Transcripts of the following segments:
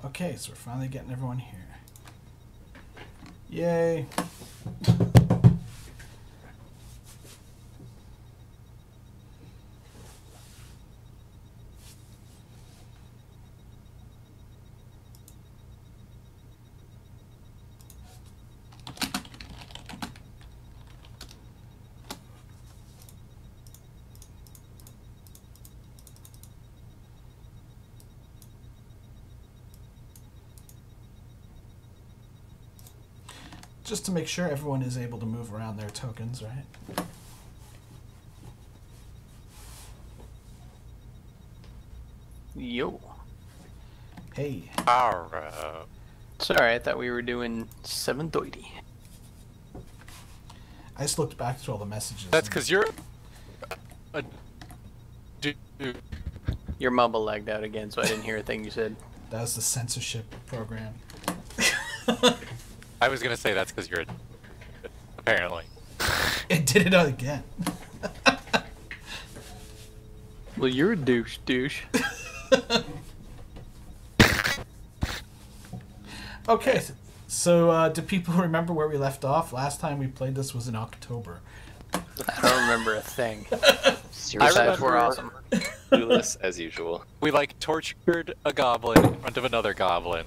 Okay, so we're finally getting everyone here. Yay. Just to make sure everyone is able to move around their tokens, right? Yo. Hey. Alright. Sorry, I thought we were doing 7:30. I just looked back through all the messages. That's because you're a dude. Your mumble lagged out again, so I didn't hear a thing you said. That was the censorship program. I was gonna say that's because you're a apparently. It did it again. Well, you're a douche. Okay, so do people remember where we left off? Last time we played this was in October. I don't remember a thing. Seriously, I remember- We're awesome. clueless as usual. We like tortured a goblin in front of another goblin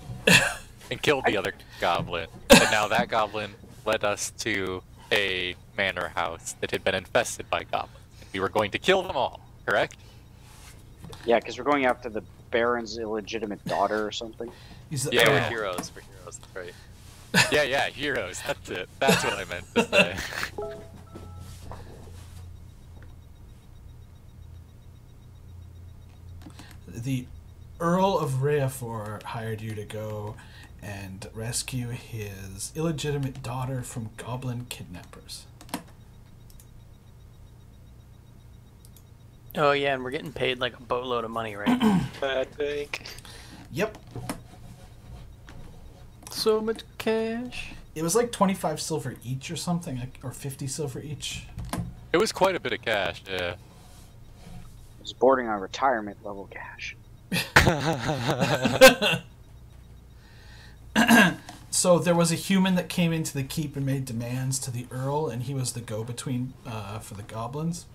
and killed the other goblin. And now that goblin led us to a manor house that had been infested by goblins. We were going to kill them all, correct? Yeah, because we're going after the Baron's illegitimate daughter or something. He's the Yeah. We're heroes. We're heroes. That's right. Yeah, heroes. That's it. That's what I meant to say. The Earl of Reafor hired you to go and rescue his illegitimate daughter from goblin kidnappers. Oh yeah, and we're getting paid like a boatload of money, right? I think. Yep. So much cash. It was like 25 silver each or something, like, or 50 silver each. It was quite a bit of cash, yeah. It was bordering on retirement level cash. So there was a human that came into the keep and made demands to the Earl, and he was the go-between for the goblins.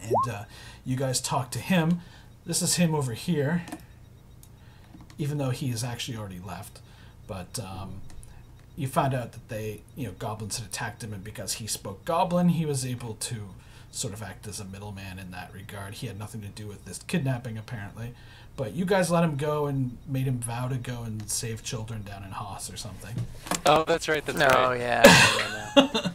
And you guys talked to him. This is him over here, even though he has actually already left. But you found out that goblins had attacked him, and because he spoke goblin, he was able to sort of act as a middleman in that regard. He had nothing to do with this kidnapping, apparently. But you guys let him go and made him vow to go and save children down in Haas or something. Oh, that's right, that's Oh right. yeah. I remember now.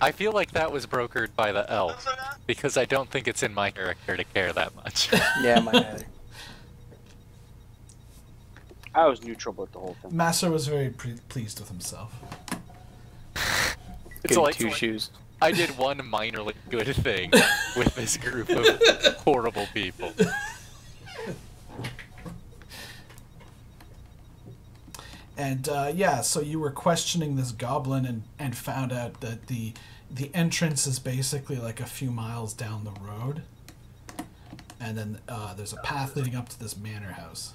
I feel like that was brokered by the elf, because I don't think it's in my character to care that much. Yeah, my either. I was neutral about the whole thing. Master was very pleased with himself. It's Good like two shoes. I did one minorly good thing with this group of horrible people. And yeah, so you were questioning this goblin and found out that the entrance is basically like a few miles down the road. And then there's a path leading up to this manor house.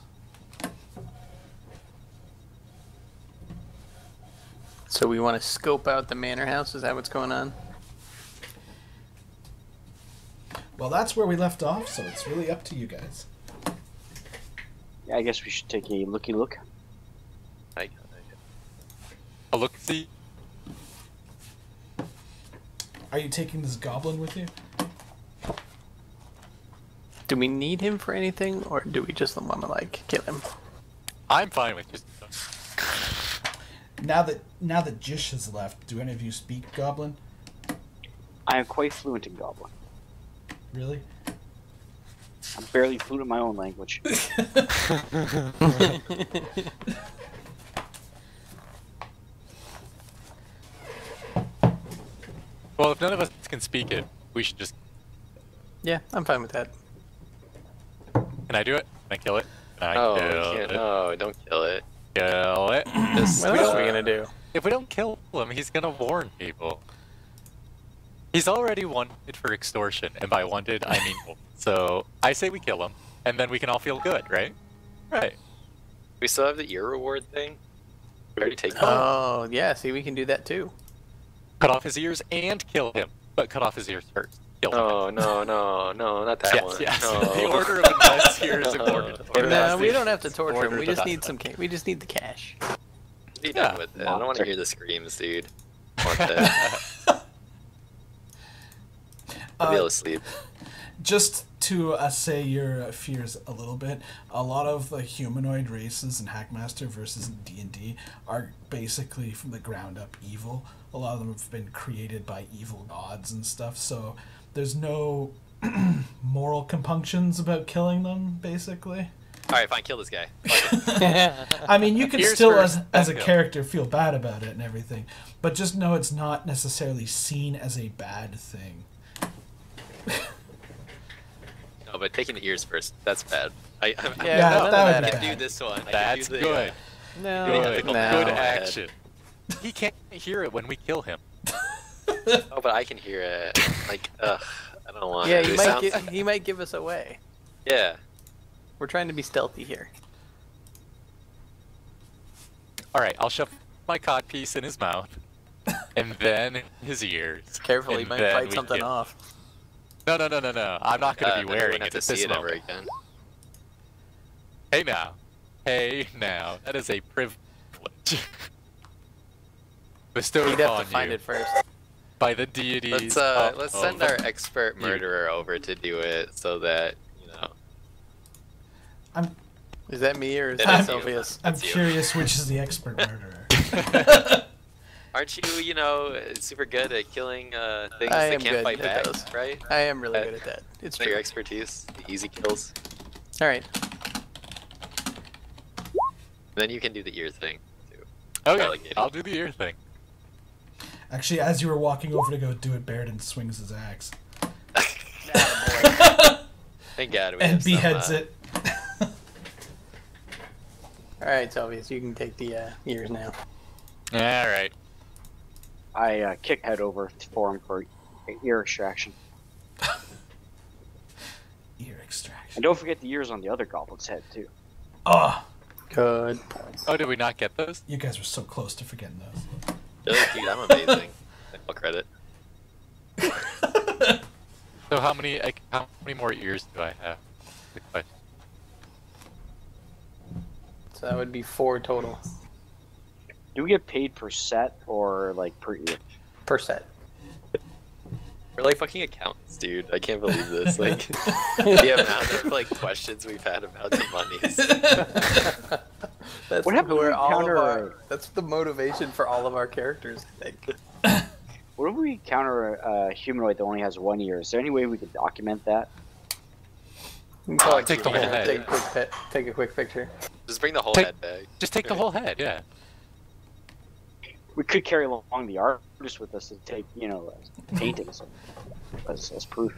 So we want to scope out the manor house? Is that what's going on? Well, that's where we left off, so it's really up to you guys. Yeah, I guess we should take a looky look. A look-see. Are you taking this goblin with you? Do we need him for anything, or do we just want to like kill him? I'm fine with just... Now that Jish has left, do any of you speak goblin? I am quite fluent in Goblin. Really? I'm barely fluent in my own language. Well, if none of us can speak it, we should just... Yeah, I'm fine with that. Can I do it? Can I kill it? Can I Oh, kill yeah, it? no, don't kill it. Kill it. Just What else are we gonna do? If we don't kill him, he's gonna warn people. He's already wanted for extortion, and by wanted, I mean... So, I say we kill him, and then we can all feel good, right? Right. We still have the ear reward thing. We already taken. Oh, yeah. See, we can do that too. Cut off his ears and kill him, but cut off his ears first. Kill him. Oh no, not that Yes, one. yes. No. The order of events here is important. No, we don't have to torture him. Order We just to need die. some. We just need the cash. Be done Yeah. with it. I don't want to hear the screams, dude. I want that. I'll be able to sleep. Just to assay your fears a little bit, a lot of the humanoid races in Hackmaster versus D&D are basically from the ground up evil. A lot of them have been created by evil gods and stuff, so there's no moral compunctions about killing them, basically. Alright, fine, kill this guy. I mean, you can Ears still, first, as a then kill. character, feel bad about it and everything, but just know it's not necessarily seen as a bad thing. No, but taking the ears first, that's bad. Yeah, Yeah, none of that that would I be can bad. do this one. I That's can do the, good. No, Good. no. Good action. He can't hear it when we kill him. Oh, but I can hear it. Like, ugh, I don't want Yeah, it. It sounds- he might give us away. Yeah. We're trying to be stealthy here. Alright, I'll shove my codpiece in his mouth. And then his ears. Careful, he And might then fight we something kill. off. No. I'm not going to be then I wearing wouldn't have it to at see this it ever moment. again. Hey now. Hey now. That is a privilege. Bestowed He'd have upon to find you it first. by the deities. Let's send of- our expert murderer over to do it so that, you know. Is that me or is It that is you. Sylvius? I'm That's you. curious which is the expert murderer. Aren't you know, super good at killing things I that am can't good fight at back, those. right? I am really Uh, good at that. It's Is that true. your expertise? The easy kills? All right. Then you can do the ear thing, too. Okay, Relegating. I'll do the ear thing. Actually, as you were walking over to go do it, Baradin swings his axe. Thank God we And have some, beheads it. All right, Sylvius, you can take the ears now. Alright. I kick head over for him for ear extraction. Ear extraction. And don't forget the ears on the other goblin's head, too. Oh, Good. Oh, did we not get those? you guys were so close to forgetting those. Really, dude, I'm amazing. All credit. So how many more ears do I have? Good question. So that would be 4 total Do we get paid per set or, like, per ear? per set. We're like fucking accountants, dude. I can't believe this. Like, the amount of, like, questions we've had about the monies. That's What happened where when we all of counter- our. That's the motivation for all of our characters, I think. What if we counter a humanoid that only has 1 ear? Is there any way we could document that? You can call it Take the picture. whole head. Take a quick picture. Just bring the whole Take- head back. Just take the whole head, yeah. We could carry along the artist with us and take, you know, paintings as proof.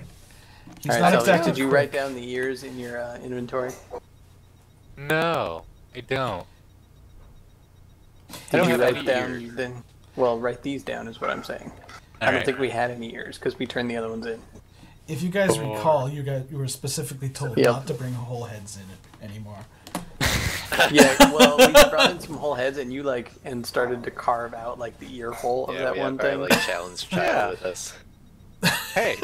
He's All not right, Sylvius, exactly did you quick. write down the ears in your inventory? No, I don't. I Did don't you have write any down ears. then? Well, write these down is what I'm saying. I don't Alright. think we had any ears because we turned the other ones in. If you guys Or- recall, you were specifically told Yep. not to bring whole heads in it anymore. Yeah, well, we brought in some whole heads, and you and started to carve out like the ear hole of Yeah, that we one have our, thing. like, challenge child Yeah. with us. Hey,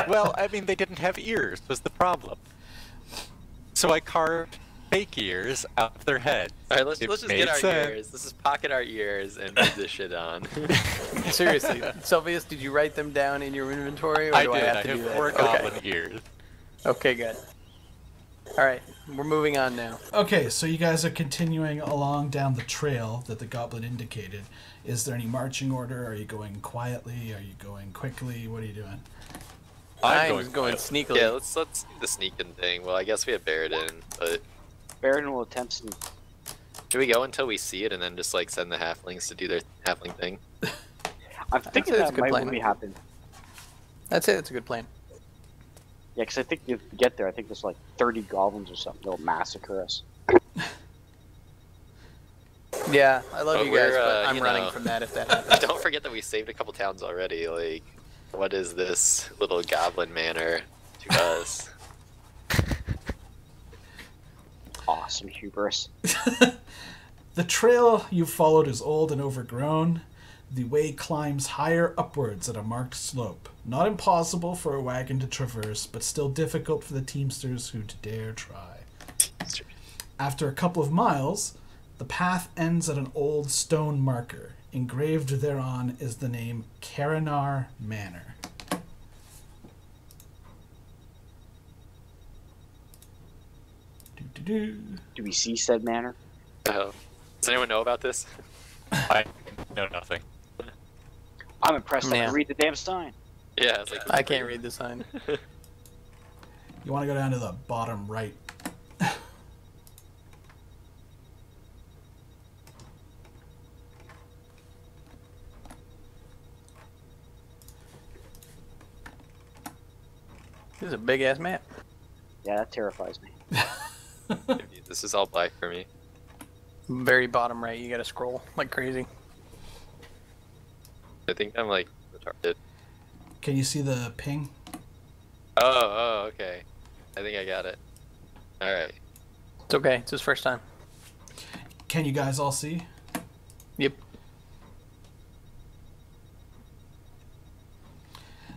well, I mean, they didn't have ears, was the problem. So I carved fake ears out of their heads. Alright, let's It just made get our sense. ears. Let's just pocket our ears and move this shit on. Seriously, Sylvius, did you write them down in your inventory, or I do did. I I have to have do that? 4 Okay. goblin ears. Okay, good. All right, we're moving on now. Okay, so you guys are continuing along down the trail that the goblin indicated. Is there any marching order? Are you going quietly? Are you going quickly? What are you doing? I'm going sneakily. Yeah, let's do the sneaking thing. Well, I guess we have Baradin, but Baron will attempt some. do we go until we see it and then just like send the halflings to do their halfling thing? I'm thinking say that's that a good might plan. really happen. That's it. That's a good plan. Yeah, because I think if we get there, I think there's like 30 goblins or something. They'll massacre us. Yeah, I love But you guys, we're, but I'm you running know- from that if that happens. Don't forget that we saved a couple towns already. Like, what is this little goblin manor to us? Awesome. Some hubris. The trail you've followed is old and overgrown. The way climbs higher upwards at a marked slope. Not impossible for a wagon to traverse, but still difficult for the teamsters who dare try. After a couple of miles, the path ends at an old stone marker. Engraved thereon is the name Karanar Manor. Do we see said manor? Oh. Does anyone know about this? I know nothing. I'm impressed. I Yeah. can read the damn sign. Yeah, it's like I can't read the sign. You want to go down to the bottom right. This is a big ass map. Yeah, that terrifies me. This is all black for me. Very bottom right, you gotta scroll like crazy. I think I'm like retarded. Can you see the ping? Oh, okay. I think I got it. Alright. It's okay, it's his first time. Can you guys all see? Yep.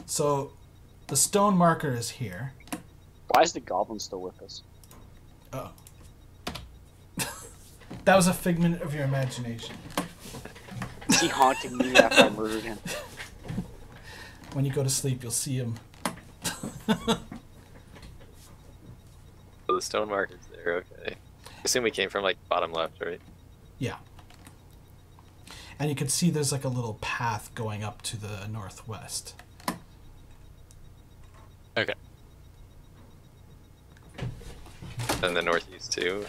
So, the stone marker is here. Why is the goblin still with us? Oh. That was a figment of your imagination. Is he haunting me after I murdered him? When you go to sleep, you'll see him. So the stone marker's there, okay. I assume we came from like bottom left, right? Yeah. And you can see there's like a little path going up to the northwest. Okay. And the northeast too.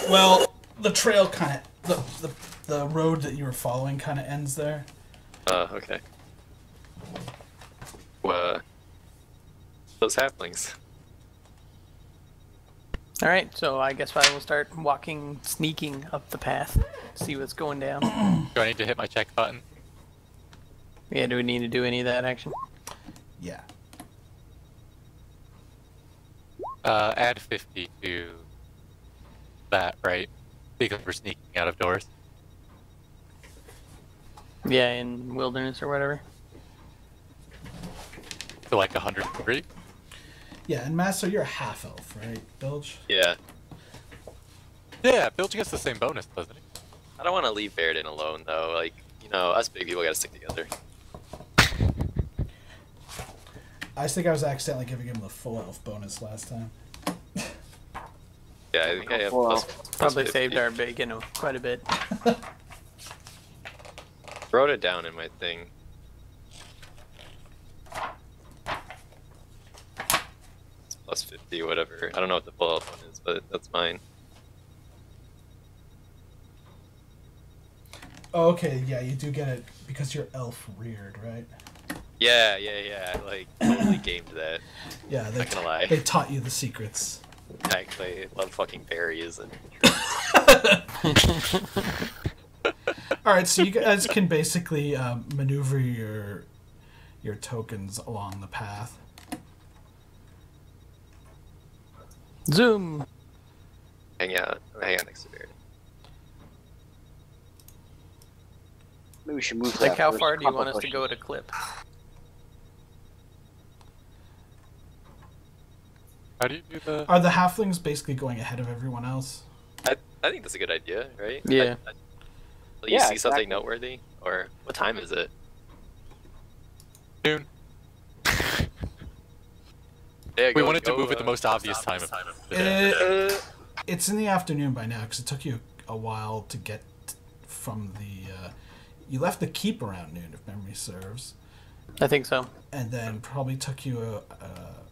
Well, the trail kind of, the road that you were following kind of ends there. Okay. Those halflings. Alright, so I guess I will start walking, sneaking up the path. See what's going down. Do I need to hit my check button? Yeah, do we need to do any of that action? Yeah. Add 50 to that, right? Because we're sneaking out of doors. Yeah, in wilderness or whatever. So like 103? Yeah, and Master, you're a half elf, right, Bilge? Yeah. Yeah, Bilge gets the same bonus, doesn't he? I don't want to leave Baird alone though. Like, you know, us big people gotta stick together. I think I was accidentally giving him the full elf bonus last time. Yeah, I think I have Well, plus Probably 50. saved our bacon quite a bit. Wrote it down in my thing. It's plus 50, whatever. I don't know what the full elf one is, but that's mine. Oh, okay, yeah, you do get it because you're elf reared, right? Yeah. Like, totally gamed that. Yeah, Not gonna lie. they taught you the secrets. Actually, I love fucking berries and. Alright, so you guys can basically maneuver your tokens along the path. Zoom! Hang out next to Baird. Maybe we should move to Like, that how first far do you couple want us to questions. go at a clip? How do you do the... Are the halflings basically going ahead of everyone else? I think that's a good idea, right? Yeah. You Yeah, see exactly. something noteworthy? Or what time is it? Noon. Yeah, We wanted to move at the most obvious time of the day. It's in the afternoon by now because it took you a while to get from the... you left the keep around noon, if memory serves. I think so. And then probably took you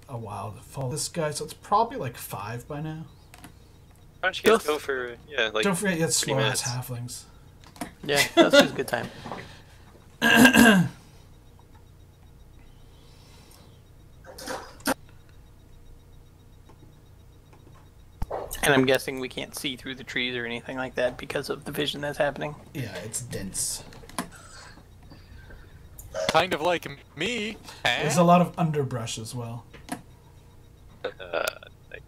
a while to follow this guy, so it's probably like 5 by now. Why don't you guys go for, yeah, like, Don't forget you had slow ass 30 halflings. Yeah, that's just a good time. And I'm guessing we can't see through the trees or anything like that because of the vision that's happening. Yeah, it's dense. Kind of like me. There's Eh? a lot of underbrush as well. like,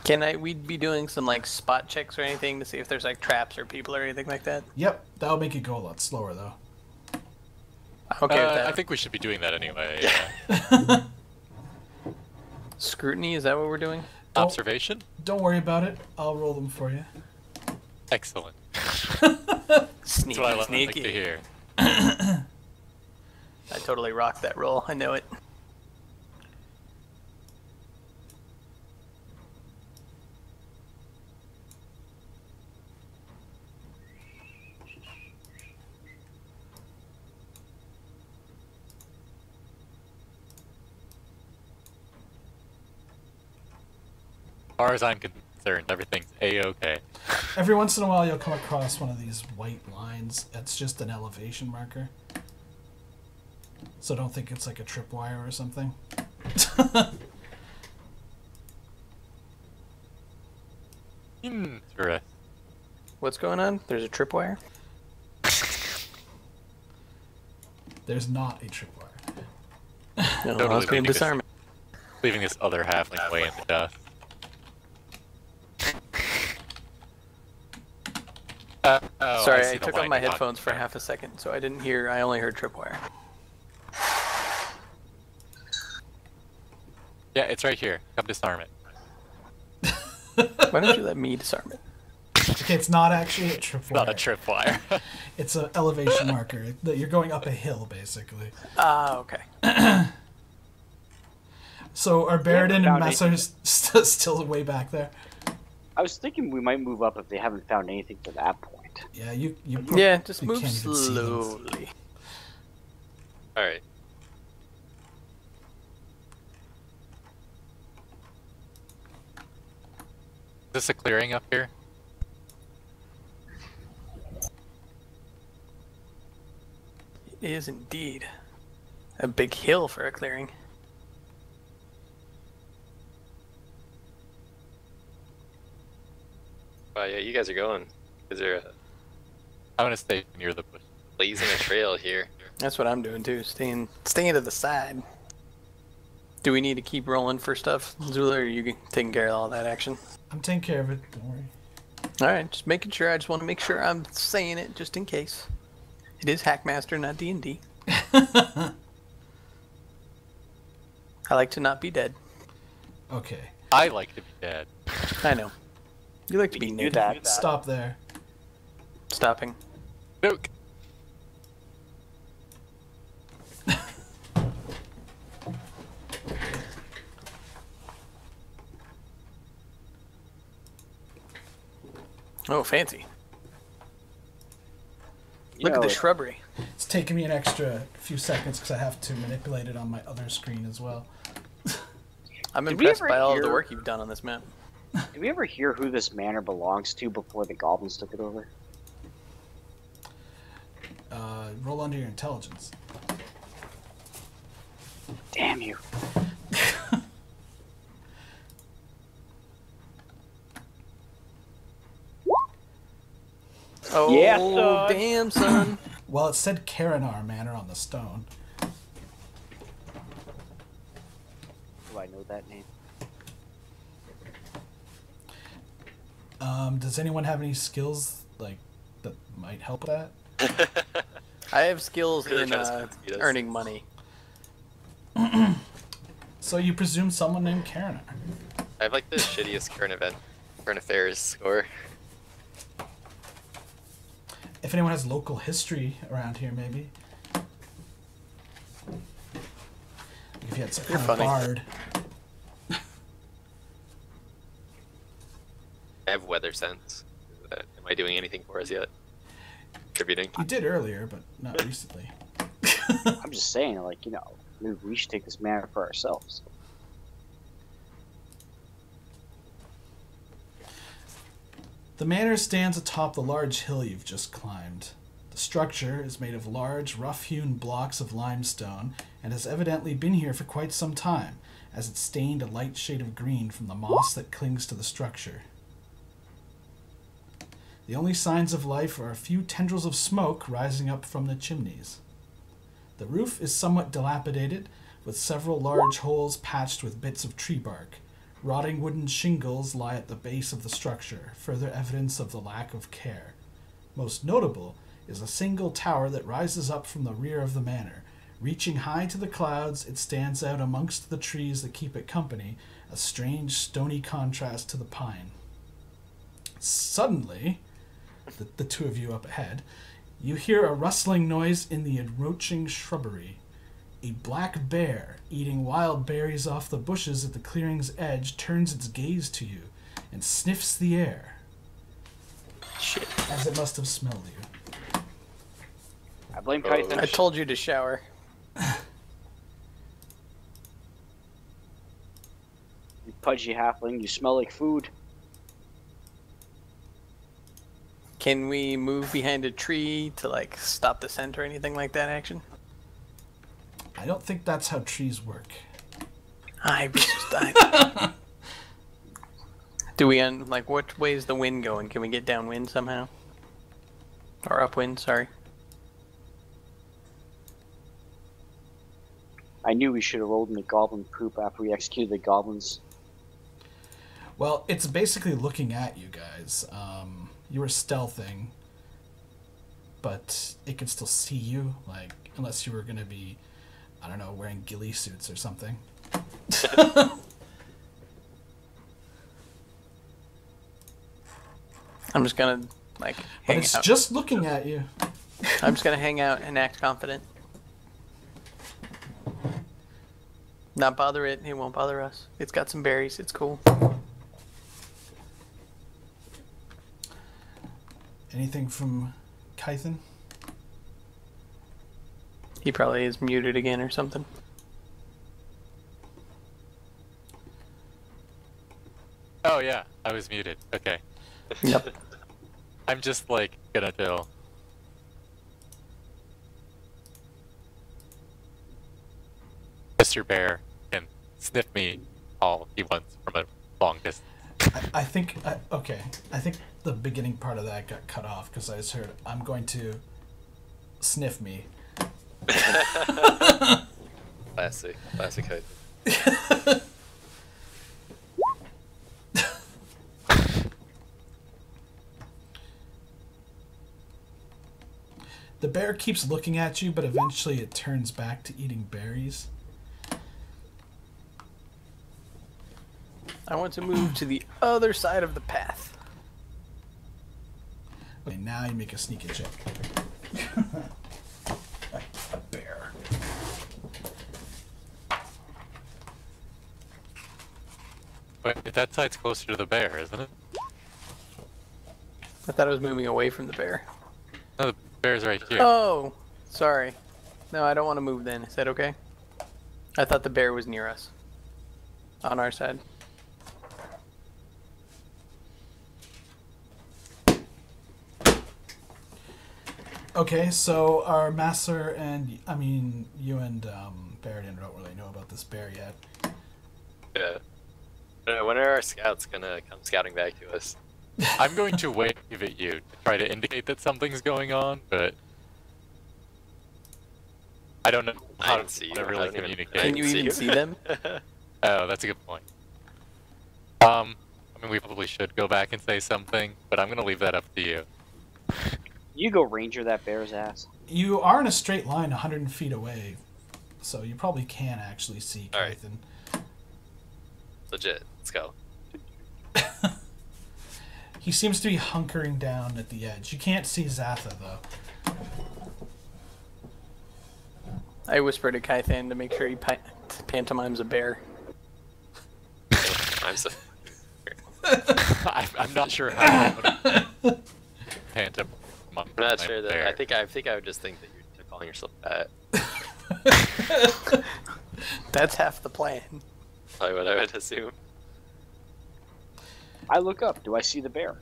We'd be doing some like spot checks or anything to see if there's like traps or people or anything like that. Yep, that'll make it go a lot slower though. Okay with that. I think we should be doing that anyway. Yeah. Scrutiny, is that what we're doing? Observation? Don't worry about it. I'll roll them for you. Excellent. Sneaky, That's what I like sneaky. to hear. I totally rocked that roll. I know it. As far as I'm concerned, everything's A-okay. Every once in a while, you'll come across one of these white lines. That's just an elevation marker. So don't think it's like a tripwire or something. Interesting. What's going on? There's a tripwire? There's not a tripwire. No, Totally I was going to disarm it. Leaving this other halfling way into death. Sorry, I see the took line off my you're headphones for talking half a second, so I only heard tripwire. Yeah, it's right here. Come disarm it. Why don't you let me disarm it? Okay, it's not actually a tripwire. Not a tripwire. It's an elevation marker. That you're going up a hill, basically. Ah, okay. So are Baradin and found Messer still way back there? I was thinking we might move up if they haven't found anything to that point. Yeah, you Yeah, just you move can't even see them. slowly. Alright. Is this a clearing up here? It is indeed a big hill for a clearing. Wow, yeah, you guys are going. Is there a I'm gonna stay near the bush. blazing a trail here? That's what I'm doing too, staying to the side. Do we need to keep rolling for stuff, Zula, or are you taking care of all that action? I'm taking care of it. Don't worry. Alright, just making sure. I just want to make sure I'm saying it just in case. It is Hackmaster, not D&D. I like to not be dead. Okay, I like to be dead. I know. You like to be Do naked. that. stop there. Stopping. Nuke! Oh, fancy. You Look at know, the shrubbery. It's taking me an extra few seconds because I have to manipulate it on my other screen as well. I'm Did we impressed ever by all of the hear- work you've done on this map. Did we ever hear who this manor belongs to before the goblins took it over? Roll under your intelligence. Damn you. Oh, Yeah, son. damn, son. Well, it said Karanar Manor on the stone. Do I know that name? Does anyone have any skills like that might help that? I have skills Really in trying to speed us. earning money. So you presume someone named Karanar. I have like the shittiest current affairs score. If anyone has local history around here, maybe. If you had some You're kind of funny. bard. I have weather sense. Am I doing anything for us yet? Contributing? You did earlier, but not recently. I'm just saying, like, you know, maybe we should take this manor for ourselves. The manor stands atop the large hill you've just climbed. The structure is made of large, rough-hewn blocks of limestone and has evidently been here for quite some time, as it's stained a light shade of green from the moss that clings to the structure. The only signs of life are a few tendrils of smoke rising up from the chimneys. The roof is somewhat dilapidated, with several large holes patched with bits of tree bark, Rotting wooden shingles lie at the base of the structure, further evidence of the lack of care. Most notable is a single tower that rises up from the rear of the manor. Reaching high to the clouds, it stands out amongst the trees that keep it company, a strange stony contrast to the pine. Suddenly, the two of you up ahead, you hear a rustling noise in the encroaching shrubbery. A black bear, eating wild berries off the bushes at the clearing's edge, turns its gaze to you and sniffs the air. Shit. As it must have smelled you. I blame Kython. I told you to shower. You pudgy halfling, you smell like food. Can we move behind a tree to like stop the scent or anything like that action? I don't think that's how trees work. Do we like what way is the wind going? Can we get downwind somehow? Or upwind, sorry. I knew we should have rolled in the goblin poop after we executed the goblins. Well, it's basically looking at you guys. You were stealthing, but it could still see you, like, unless you were going to be, I don't know, wearing ghillie suits or something. I'm just gonna, like, But hang it's out. just looking at you. I'm just gonna hang out and act confident. Not bother it, it won't bother us. It's got some berries, it's cool. Anything from Kython? He probably is muted again or something. Oh yeah, I was muted. Okay. Yep. I'm just like gonna chill. Mr. Bear can sniff me all he wants from a long distance. I think, okay, I think the beginning part of that got cut off because I just heard, I'm going to sniff me. Classic height. The bear keeps looking at you, but eventually it turns back to eating berries. I want to move to the other side of the path. Okay, now you make a sneaky check. A bear. But that side's closer to the bear, isn't it? I thought I was moving away from the bear. No, the bear's right here. Oh, sorry. No, I don't want to move then. Is that okay? I thought the bear was near us. On our side. Okay, so our master and, I mean, you and Baradin don't really know about this bear yet. Yeah. When are our scouts gonna come scouting back to us? I'm going to wave at you to try to indicate that something's going on, but I don't know I how didn't see you. to I really don't even- communicate. Can you see even you. see them? Oh, that's a good point. I mean, we probably should go back and say something, but I'm gonna leave that up to you. You go ranger that bear's ass. You are in a straight line 100 feet away, so you probably can actually see All right. Kython. Legit. Let's go. He seems to be hunkering down at the edge. You can't see Zatha, though. I whisper to Kythan to make sure he pantomimes a bear. I'm so. I'm not sure how. Phantom. I'm not sure that. I think I would just think that you're calling yourself fat. That's half the plan. Probably what I would assume. I look up. Do I see the bear?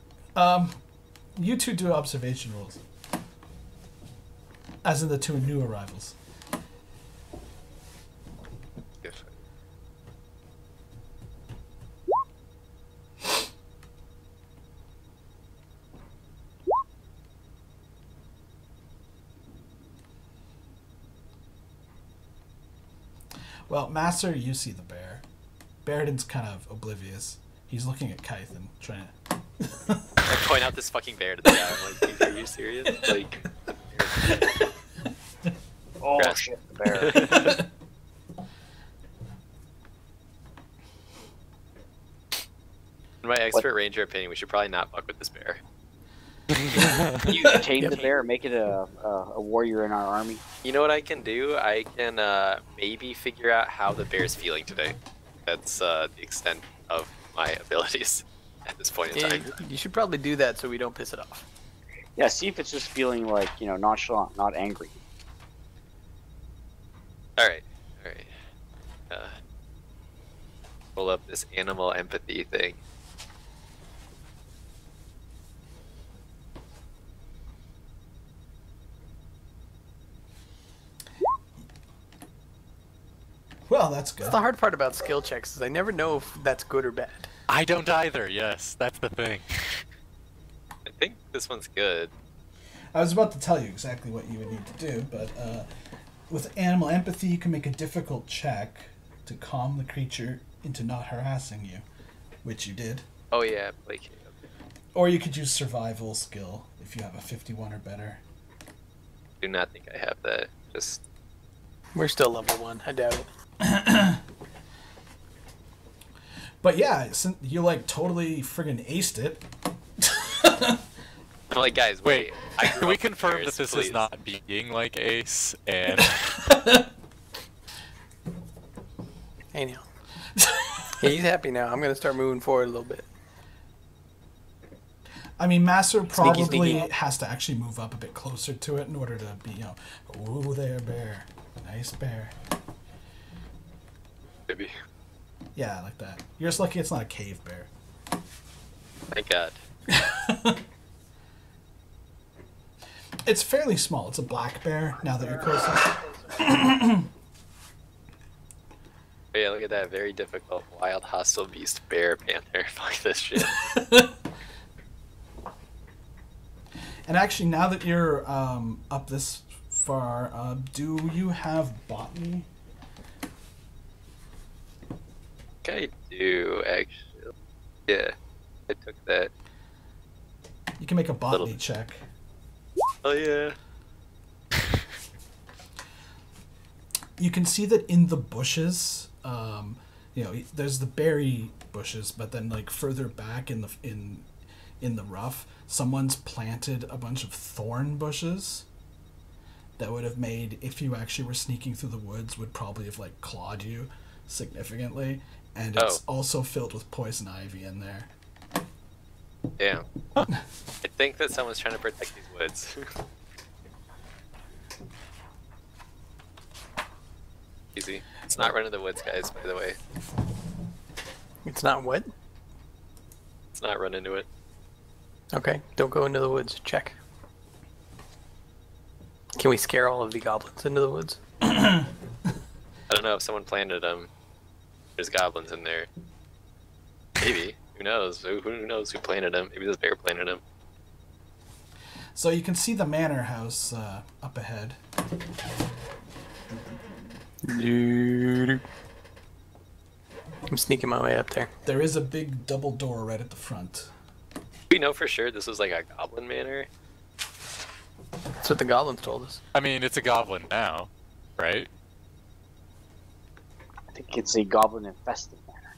You two do observation rolls. As in the two new arrivals. Good. Well, Master, you see the bear. Baradin's kind of oblivious. He's looking at Kythan, trying to... I point out this fucking bear to the guy. I'm like, are you serious? Like, Oh Grass. shit, the bear. in my expert ranger opinion, we should probably not fuck with this bear. You tame the bear, make it a warrior in our army. You know what I can do? I can maybe figure out how the bear's feeling today. That's the extent of my abilities at this point in Yeah, time. you should probably do that so we don't piss it off. Yeah, see if it's just feeling like, you know, nonchalant, not angry. Alright, alright. Pull up this animal empathy thing. Well, that's good. That's the hard part about skill checks is I never know if that's good or bad. I don't either. Yes, that's the thing. I think this one's good. I was about to tell you exactly what you would need to do, but with animal empathy, you can make a difficult check to calm the creature into not harassing you, which you did. Oh yeah, like Or you could use survival skill if you have a 51 or better. do not think I have that. Just We're still level 1. I doubt it. But yeah, you like totally friggin' aced it. I'm like, guys, Wait, I can grew we up with confirm bears, that this please. is not being like Ace? And Hey now. Yeah, he's happy now. I'm gonna start moving forward a little bit. I mean, Master probably sneaky. has to actually move up a bit closer to it in order to be, you know, ooh there, bear. Nice bear. Maybe. Yeah, like that. You're just lucky it's not a cave bear. Thank God. It's fairly small. It's a black bear, now that you're closer. But yeah, look at that. Very difficult. Wild, hostile beast, bear, panther. Fuck this shit. And actually, now that you're up this far, do you have botany? I do, actually. Yeah, I took that. You can make a botany Little- check. Oh yeah. You can see that in the bushes, you know, there's the berry bushes, but then like further back in the rough, someone's planted a bunch of thorn bushes that would have made, if you actually were sneaking through the woods, would probably have like clawed you significantly, and it's also filled with poison ivy in there. Damn. I think that someone's trying to protect these woods. Easy. It's not run in the woods, guys, by the way. It's not what? It's not run into it. Okay, don't go into the woods. Check. Can we scare all of the goblins into the woods? I don't know if someone planted them. There's goblins in there. Maybe. Who knows? Who knows who planted them? Maybe this bear planted them. So you can see the manor house up ahead. I'm sneaking my way up there. There is a big double door right at the front. We know for sure this was like a goblin manor. That's what the goblins told us. I mean, it's a goblin now, right? I think it's a goblin infested manor.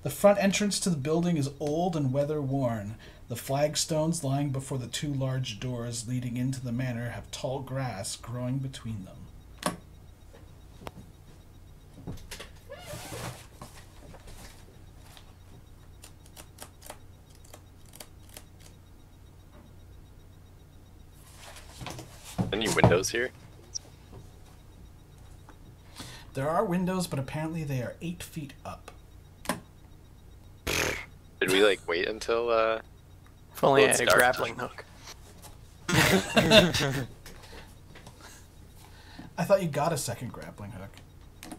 The front entrance to the building is old and weather-worn. The flagstones lying before the two large doors leading into the manor have tall grass growing between them. Any windows here? There are windows, but apparently they are 8 feet up. Did we like wait until If only I Well, had a it's dark. grappling hook. I thought you got a second grappling hook.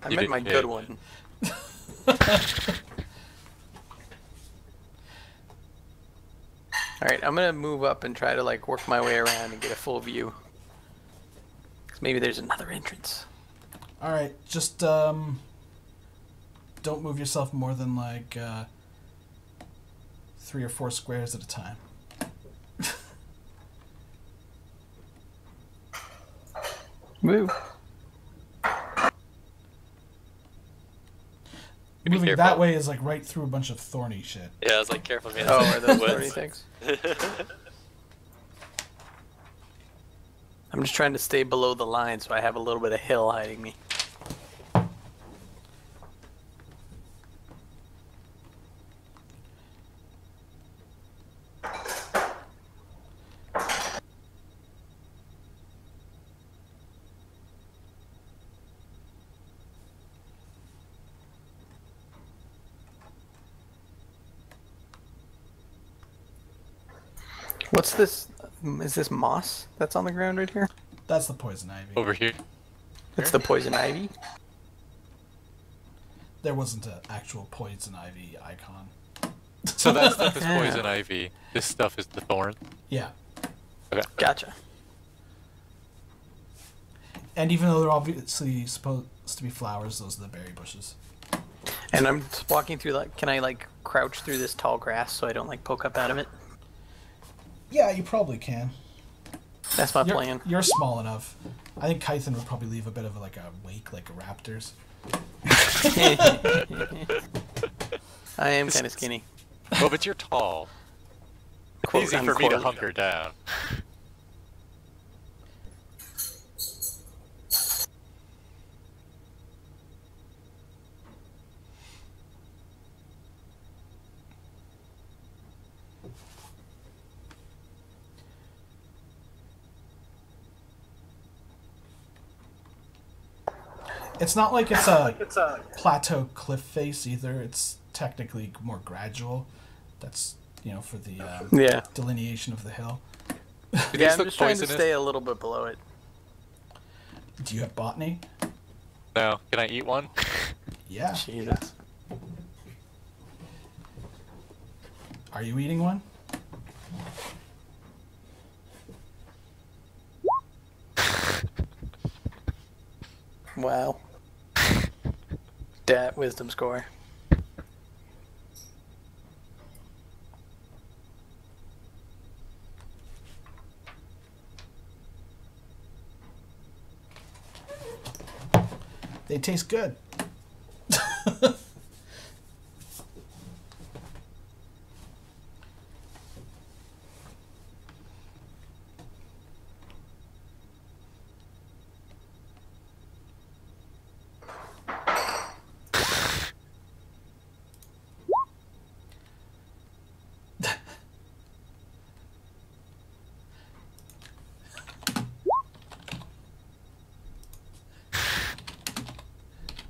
I You meant did- my yeah. good one. Alright, I'm gonna move up and try to like work my way around and get a full view. 'Cause maybe there's another entrance. All right, just don't move yourself more than like 3 or 4 squares at a time. Move. Moving careful. that way is like right through a bunch of thorny shit. Yeah, I was like, careful, man. Oh, are those Woods. thorny things? I'm just trying to stay below the line so I have a little bit of hill hiding me. What's this? Is this moss that's on the ground right here? That's the poison ivy. Over here. It's the poison ivy. There wasn't an actual poison ivy icon. So that stuff is poison ivy. This stuff is the thorn. Yeah. Okay. Gotcha. And even though they're obviously supposed to be flowers, those are the berry bushes. And I'm just walking through, like, can I, like, crouch through this tall grass so I don't, like, poke up out of it? Yeah, you probably can. That's my plan. You're small enough. I think Kython would probably leave a bit of like a wake, like a raptor's. I am kind of skinny. Oh, but you're tall. It's Quote, easy for me to unquote. hunker down. It's not like it's a plateau cliff face either. It's technically more gradual. That's, you know, for the Yeah. delineation of the hill. Do Yeah, these I'm look just trying to poisonous? stay a little bit below it. Do you have botany? No. Can I eat one? Yeah. Jesus. Are you eating one? Wow. Dat wisdom score. They taste good.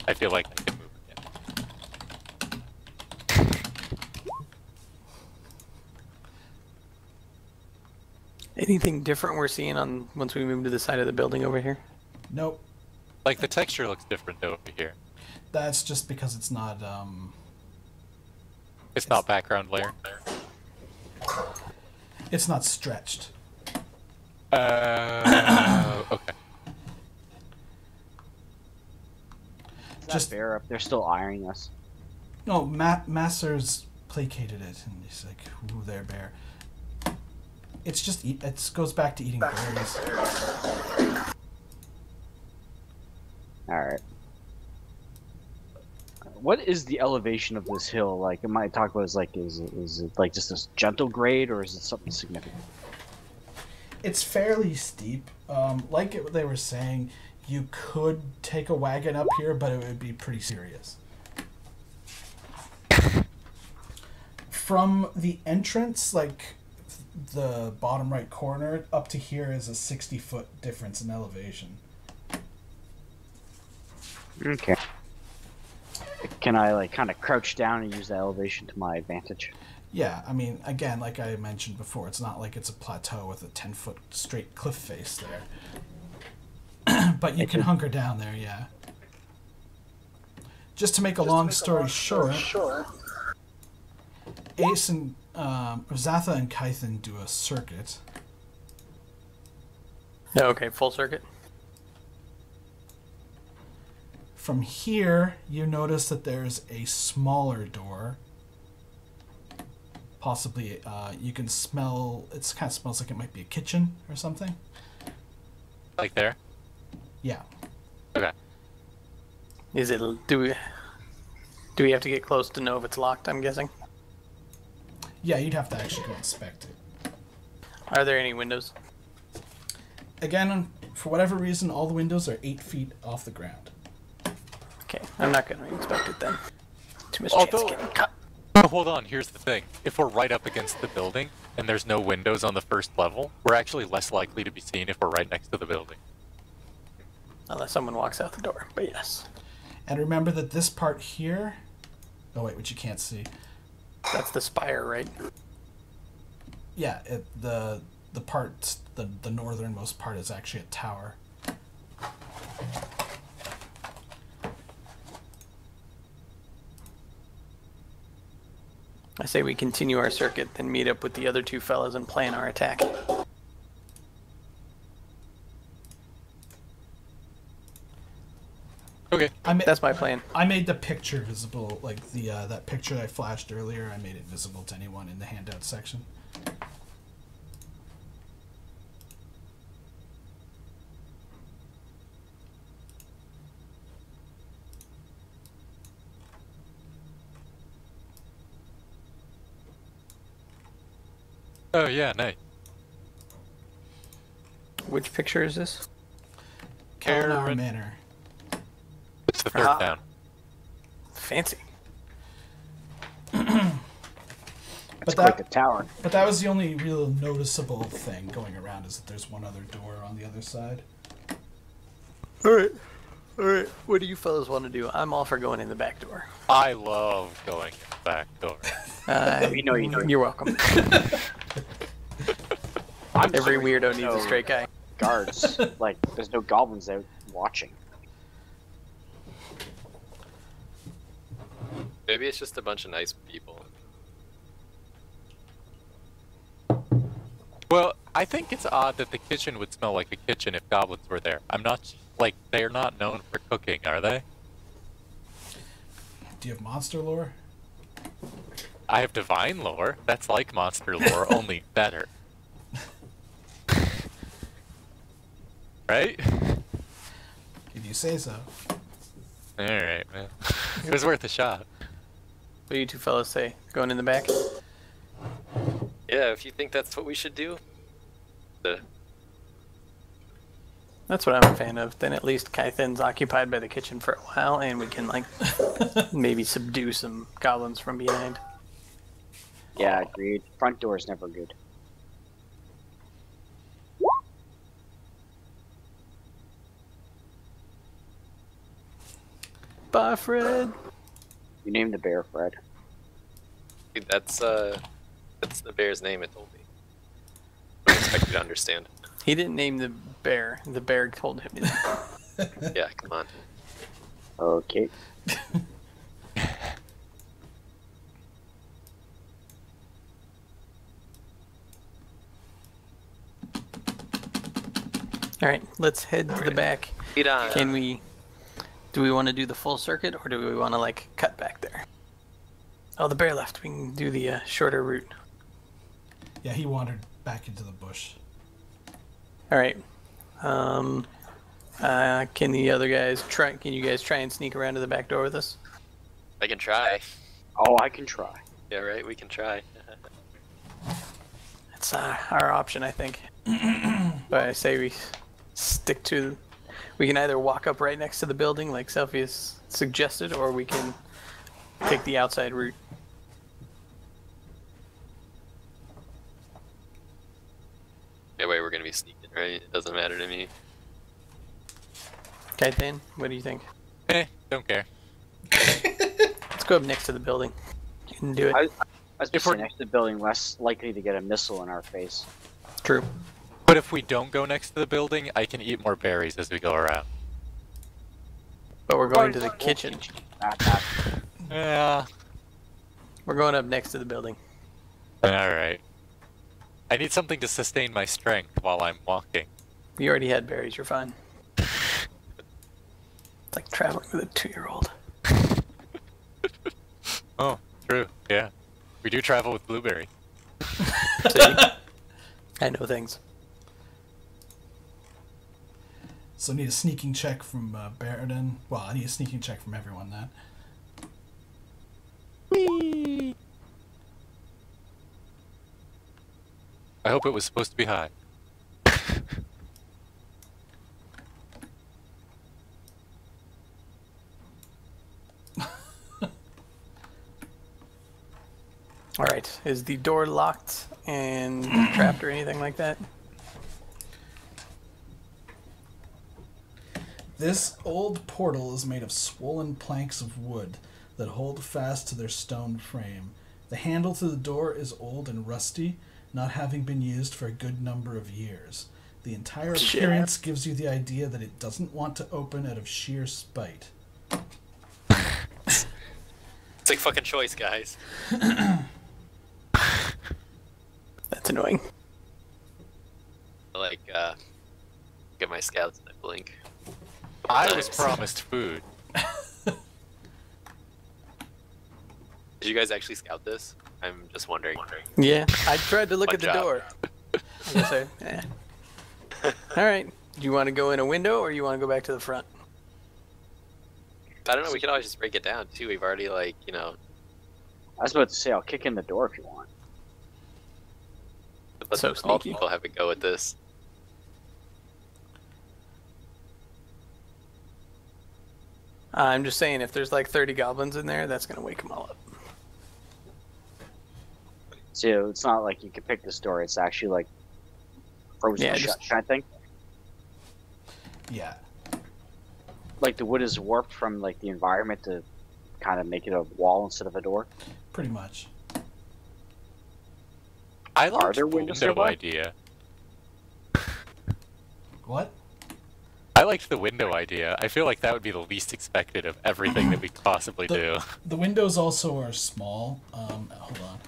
I feel like I can move again. Anything different we're seeing on once we move to the side of the building over here? Nope. Like the texture looks different over here. That's just because it's not It's not background layer. it's not stretched. Okay. It's not fair. They're still ironing us. No, Master's placated it, and he's like, "Ooh, there, bear." It's just it goes back to eating berries. All right. What is the elevation of this hill? Like, am I talking about is it like just this gentle grade, or is it something significant? It's fairly steep. They were saying, you could take a wagon up here, but it would be pretty serious. From the entrance, like the bottom right corner, up to here is a 60-foot difference in elevation. Okay. Can I like kind of crouch down and use the elevation to my advantage? Yeah, I mean, again, like I mentioned before, it's not like it's a plateau with a 10-foot straight cliff face there. But you can hunker down there, yeah. Just to make a long story short, Ace and Zatha and Kython do a circuit. Okay, full circuit. From here, you notice that there's a smaller door. Possibly, you can smell. It kind of smells like it might be a kitchen or something. Like there? Yeah. Okay. Is it? Do we have to get close to know if it's locked? I'm guessing. Yeah, you'd have to actually go inspect it. Are there any windows? Again, for whatever reason, all the windows are 8 feet off the ground. Okay, I'm not going to inspect it then. Too much Although- chance of getting cut. Oh, hold on, here's the thing. If we're right up against the building and there's no windows on the first level, we're actually less likely to be seen if we're right next to the building. Unless someone walks out the door, but yes. And remember that this part here... Oh, wait, which you can't see. That's the spire, right? Yeah, the part, the northernmost part is actually a tower. I say we continue our circuit, then meet up with the other two fellas and plan our attack. Okay. That's my plan. I made the picture visible, like the that picture that I flashed earlier. I made it visible to anyone in the handout section. Oh, yeah, nice. Which picture is this? Manor. Manor. It's the third down. Fancy. It's But quite that, the tower. but that was the only real noticeable thing going around, is that there's one other door on the other side. Alright. Alright. What do you fellas want to do? I'm all for going in the back door. I love going in the back door. We know you do. You're welcome. Every weirdo needs a straight guy. Guards. Like, there's no goblins out watching. Maybe it's just a bunch of nice people. Well, I think it's odd that the kitchen would smell like a kitchen if goblins were there. I'm not, like, they're not known for cooking, are they? Do you have monster lore? I have divine lore. That's like monster lore, only better. Right? If you say so. Alright, man. It was worth a shot. What do you two fellas say? Going in the back? Yeah, if you think that's what we should do. That's what I'm a fan of. Then at least Kythen's occupied by the kitchen for a while, and we can, like, maybe subdue some goblins from behind. Yeah, agreed. Front door is never good. Bye, Fred. You named the bear Fred. That's the bear's name it told me. I don't expect you to understand. He didn't name the bear. The bear told him. Yeah, come on. Okay. All right, let's head to the back. Lead on. Can we? Do we want to do the full circuit, or do we want to like cut back there? Oh, the bear left. We can do the shorter route. Yeah, he wandered back into the bush. All right. Can the other guys try? Can you guys try and sneak around to the back door with us? I can try. Oh, I can try. Yeah, right. We can try. It's our option, I think. But I say we stick to. We can either walk up right next to the building, like Selphie suggested, or we can take the outside route. Yeah, wait, we're gonna be sneaking, right? It doesn't matter to me. Kythen, what do you think? Don't care. Let's go up next to the building. You can do it. I was If just we're- next to the building, less likely to get a missile in our face. True. But if we don't go next to the building, I can eat more berries as we go around. But we're going to the kitchen. Yeah. We're going up next to the building. Alright. I need something to sustain my strength while I'm walking. You already had berries. You're fine. It's like traveling with a 2-year-old. Oh, true. Yeah. We do travel with Blueberry. See? I know things. So I need a sneaking check from Baradin. Well, I need a sneaking check from everyone then. Whee! I hope it was supposed to be high. Alright, is the door locked and trapped or anything like that? This old portal is made of swollen planks of wood that hold fast to their stone frame. The handle to the door is old and rusty, not having been used for a good number of years. The entire appearance gives you the idea that it doesn't want to open out of sheer spite. It's like fucking choice, guys. That's annoying. Like, get my scouts and I blink. I was promised food. Did you guys actually scout this? I'm just wondering. Yeah, I tried to look at the Good job. door. I guess Alright, do you want to go in a window or you want to go back to the front? I don't know, we could always just break it down, too. We've already, like, you know... I was about to say I'll kick in the door if you want. Let's So all sneaky. people have a go at this. I'm just saying, if there's like 30 goblins in there, that's going to wake them all up. So it's not like you can pick this door. It's actually like frozen Yeah, shut just- kind of thing. Yeah. Like the wood is warped from like the environment to kind of make it a wall instead of a door. Pretty much. I liked there the windows window nearby? idea. What? I liked the window idea. I feel like that would be the least expected of everything that we could possibly do. The windows also are small. Hold on.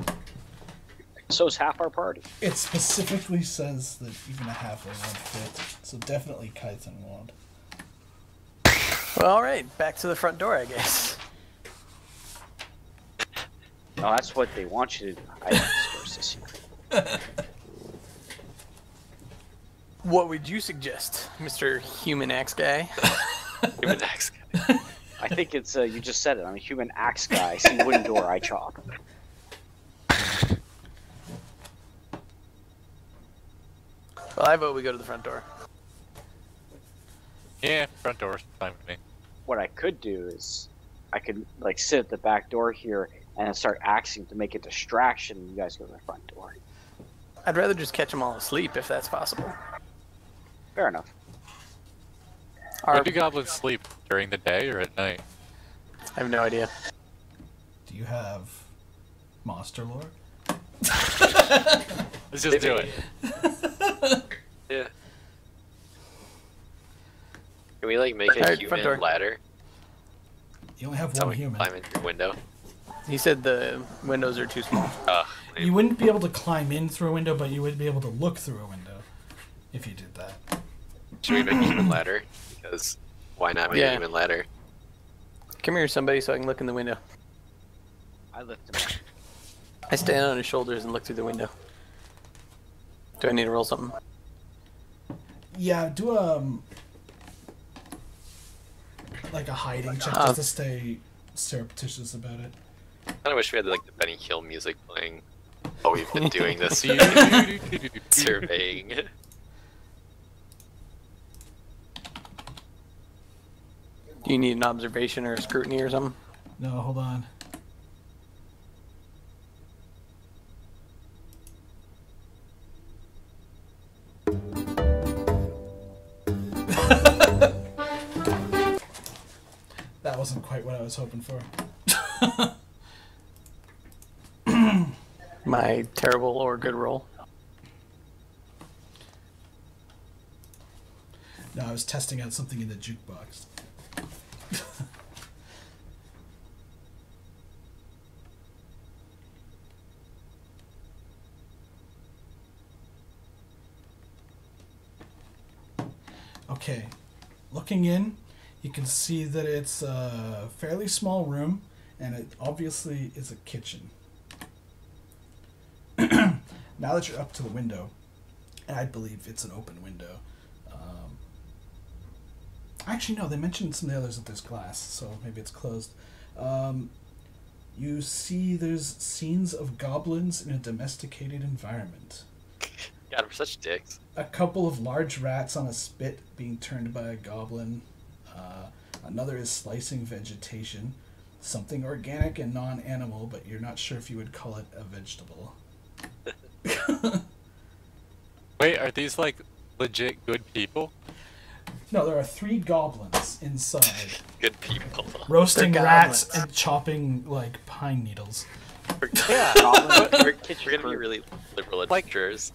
So is half our party. It specifically says that even a halfway won't fit. So definitely Kython won't. Well, alright, back to the front door, I guess. No, that's what they want you to do. I don't discuss this here. What would you suggest, Mr. Human Axe Guy? Human axe guy. I think it's you just said it. I'm a human axe guy. I see wooden door, I chop. Well, I vote we go to the front door. Yeah, front door's fine with me. What I could do is I could like sit at the back door here and then start axing to make a distraction. And you guys go to the front door. I'd rather just catch them all asleep if that's possible. Fair enough. When do goblins sleep? During the day or at night? I have no idea. Do you have monster lore? Let's just do it. Yeah. Can we, like, make a Alright, front door. human ladder? You only have So one we can human. climb in through a window? He said the windows are too small. You wouldn't be able to climb in through a window, but you would be able to look through a window if you did that. Should we make a human ladder? Because why not make Yeah. a human ladder? Come here, somebody, so I can look in the window. I lift him up. I stand on his shoulders and look through the window. Do I need to roll something? Yeah, do like a hiding check just to stay surreptitious about it. I kind of wish we had, like, the Benny Hill music playing while we've been doing this surveying. Do you need an observation or a scrutiny or something? No, hold on. That wasn't quite what I was hoping for. My terrible or good roll? No, I was testing out something in the jukebox. Okay, looking in, You can see that it's a fairly small room, and it obviously is a kitchen. Now that you're up to the window, and I believe it's an open window. Actually, no, they mentioned some of the others that there's glass, so maybe it's closed. You see there's scenes of goblins in a domesticated environment. God, we're such dicks. A couple of large rats on a spit being turned by a goblin. Another is slicing vegetation. Something organic and non-animal, but you're not sure if you would call it a vegetable. Wait, are these like legit good people? No, there are 3 goblins inside, Good people. roasting They're rats goblins. and chopping like pine needles. Yeah. We're gonna be really liberal Like- adventurers.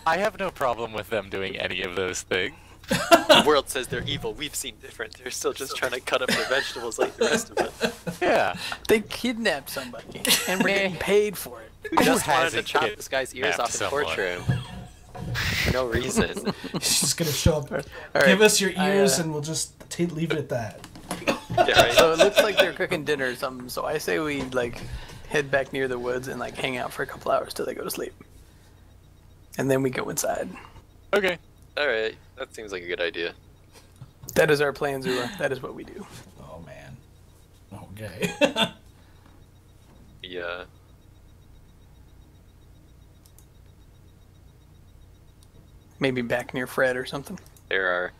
I have no problem with them doing any of those things. The world says they're evil. We've seen different. They're still just trying to cut up their vegetables like the rest of us. Yeah. They kidnapped somebody, and we're getting paid for it. Who just wanted to hasn't chop this guy's ears kidnapped off and someone? torture him? For no reason. He's just gonna show up. All Give right, us your I, ears, and we'll just leave it at that. Yeah, right. So it looks like they're cooking dinner or something. So I say we like head back near the woods and like hang out for a couple hours till they go to sleep, and then we go inside. Okay. Alright, that seems like a good idea. That is our plan, Zula. That is what we do. Oh man. Okay. Yeah. Maybe back near Fred or something. There are.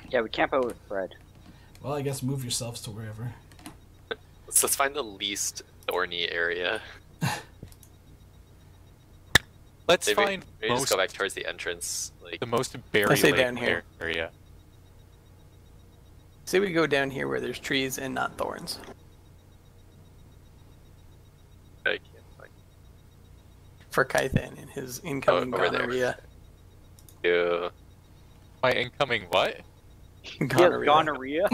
Yeah, we camp out with Fred. Well, I guess move yourselves to wherever. Let's find the least thorny area. Let's Maybe, find maybe just go back towards the entrance. Like, the most berry say laden down here. area. Say we go down here where there's trees and not thorns. I can't find For Kythan and his incoming over there. gonorrhea. you. My incoming what? Gonorrhea. Gonorrhea.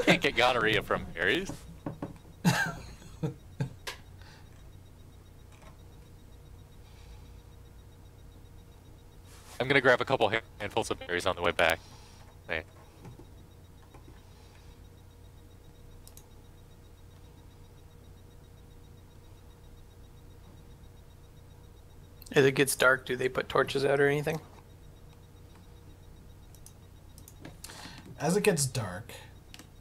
Can't get gonorrhea from berries. I'm gonna grab a couple handfuls of berries on the way back. Hey. As it gets dark, do they put torches out or anything? As it gets dark,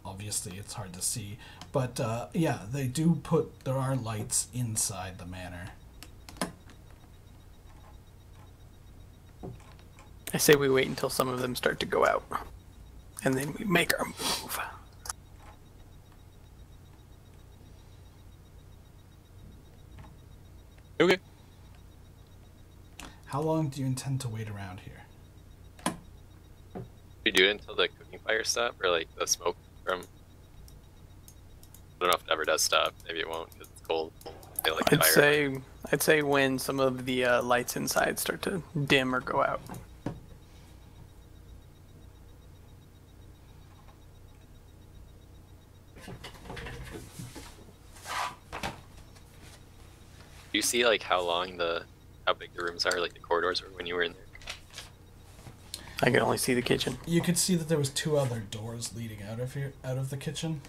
obviously it's hard to see, but yeah, they do put. There are lights inside the manor. I say we wait until some of them start to go out, and then we make our move. Okay. How long do you intend to wait around here? We do it until the cooking fire stop, or like the smoke from. I don't know if it ever does stop. Maybe it won't because it's cold. They like the fire. I'd say when some of the lights inside start to dim or go out. Do you see like how big the rooms are, like the corridors, or when you were in there? I can only see the kitchen. You could see that there was 2 other doors leading out of the kitchen,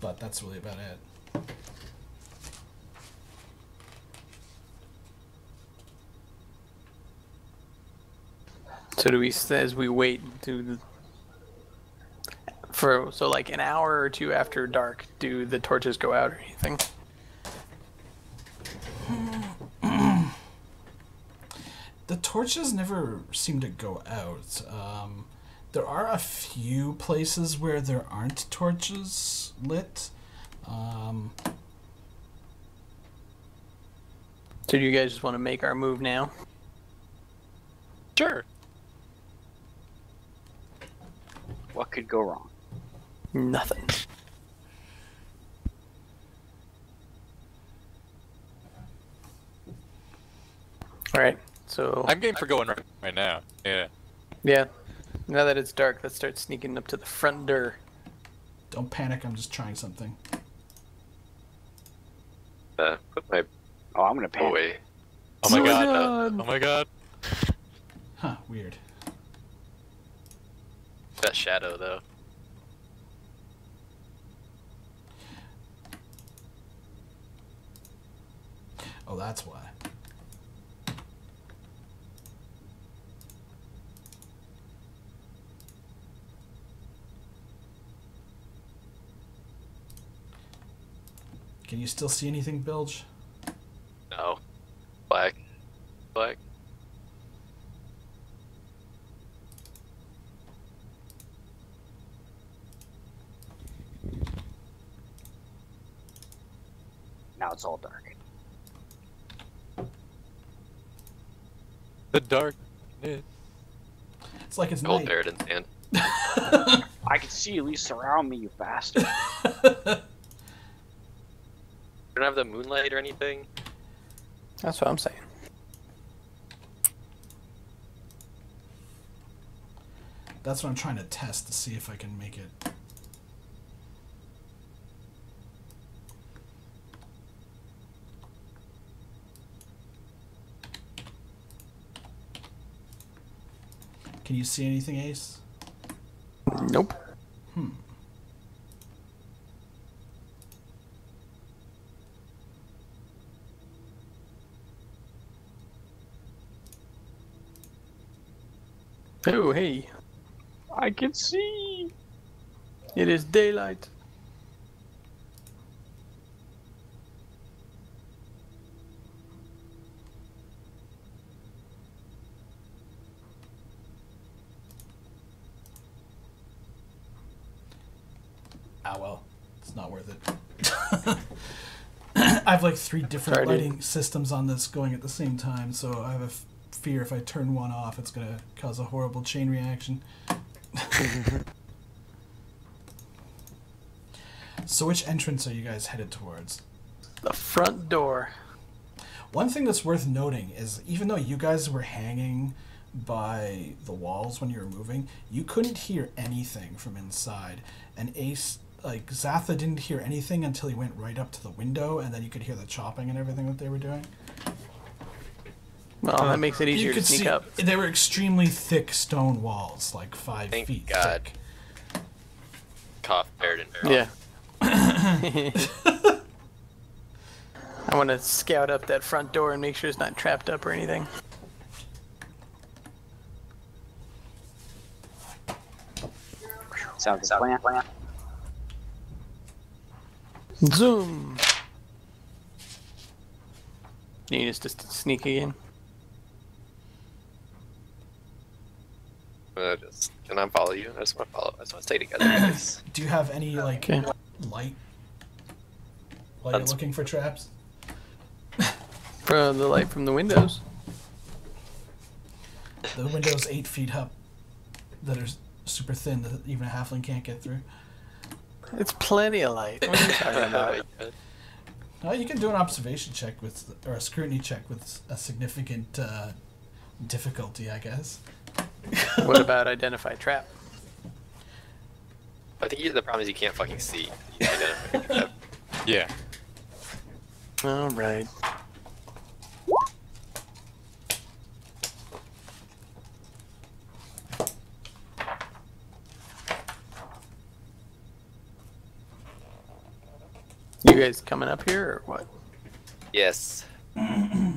but that's really about it. So do we, as we wait, so like an hour or 2 after dark, do the torches go out or anything? The torches never seem to go out. There are a few places where there aren't torches lit. So do you guys just want to make our move now? Sure. What could go wrong? Nothing. All right. So I'm game for going right now. Yeah. yeah, now that it's dark, let's start sneaking up to the front door. Don't panic, I'm just trying something. Put my Oh, I'm gonna panic. away. Oh my Oh my god. God. Oh my god. Huh, weird. That shadow, though. Oh, that's why. Can you still see anything, Bilge? No. Black. Black. Now it's all dark. The dark. It's like it's Old night. Paradin's hand. I can see you, at least surround me, you bastard. You don't have the moonlight or anything? That's what I'm saying. That's what I'm trying to test to see if I can make it. Can you see anything, Ace? Nope. Oh, hey. I can see. It is daylight. Ah, well, it's not worth it. I have like 3 different Sorry, dude. lighting systems on this going at the same time, so I have a fear if I turn one off, it's gonna cause a horrible chain reaction. So which entrance are you guys headed towards? The front door. One thing that's worth noting is even though you guys were hanging by the walls when you were moving, you couldn't hear anything from inside. And Ace, like Zatha didn't hear anything until he went right up to the window, and then you could hear the chopping and everything that they were doing. Well, that makes it easier to sneak up. They were extremely thick stone walls, like 5 Thank feet God. thick. Cough, Paradin. Yeah. I want to scout up that front door and make sure it's not trapped up or anything. Sounds like a plan. Zoom. You need us to sneak again? Can I follow you? I just want to follow. I just want to stay together, guys. Do you have any like Okay. light while you're looking for traps? For the light from the windows. The window's 8 feet up that are super thin that even a halfling can't get through. It's plenty of light. What are you talking about? Oh, you can do an observation check with, or a scrutiny check with a significant difficulty, I guess. What about identify trap? I think the problem is you can't fucking see. You identify your trap. Yeah. All right. You guys coming up here or what? Yes. I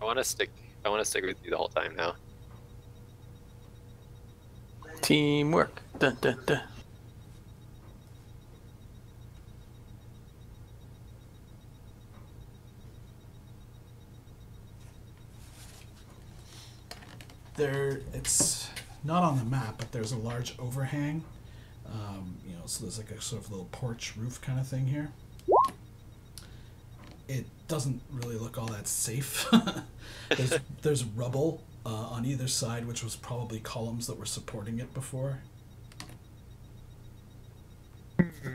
want to stick with you the whole time now. Teamwork. Dun, dun, dun. It's not on the map, but there's a large overhang. So there's like a sort of little porch roof kind of thing here. It doesn't really look all that safe. There's rubble on either side, which was probably columns that were supporting it before.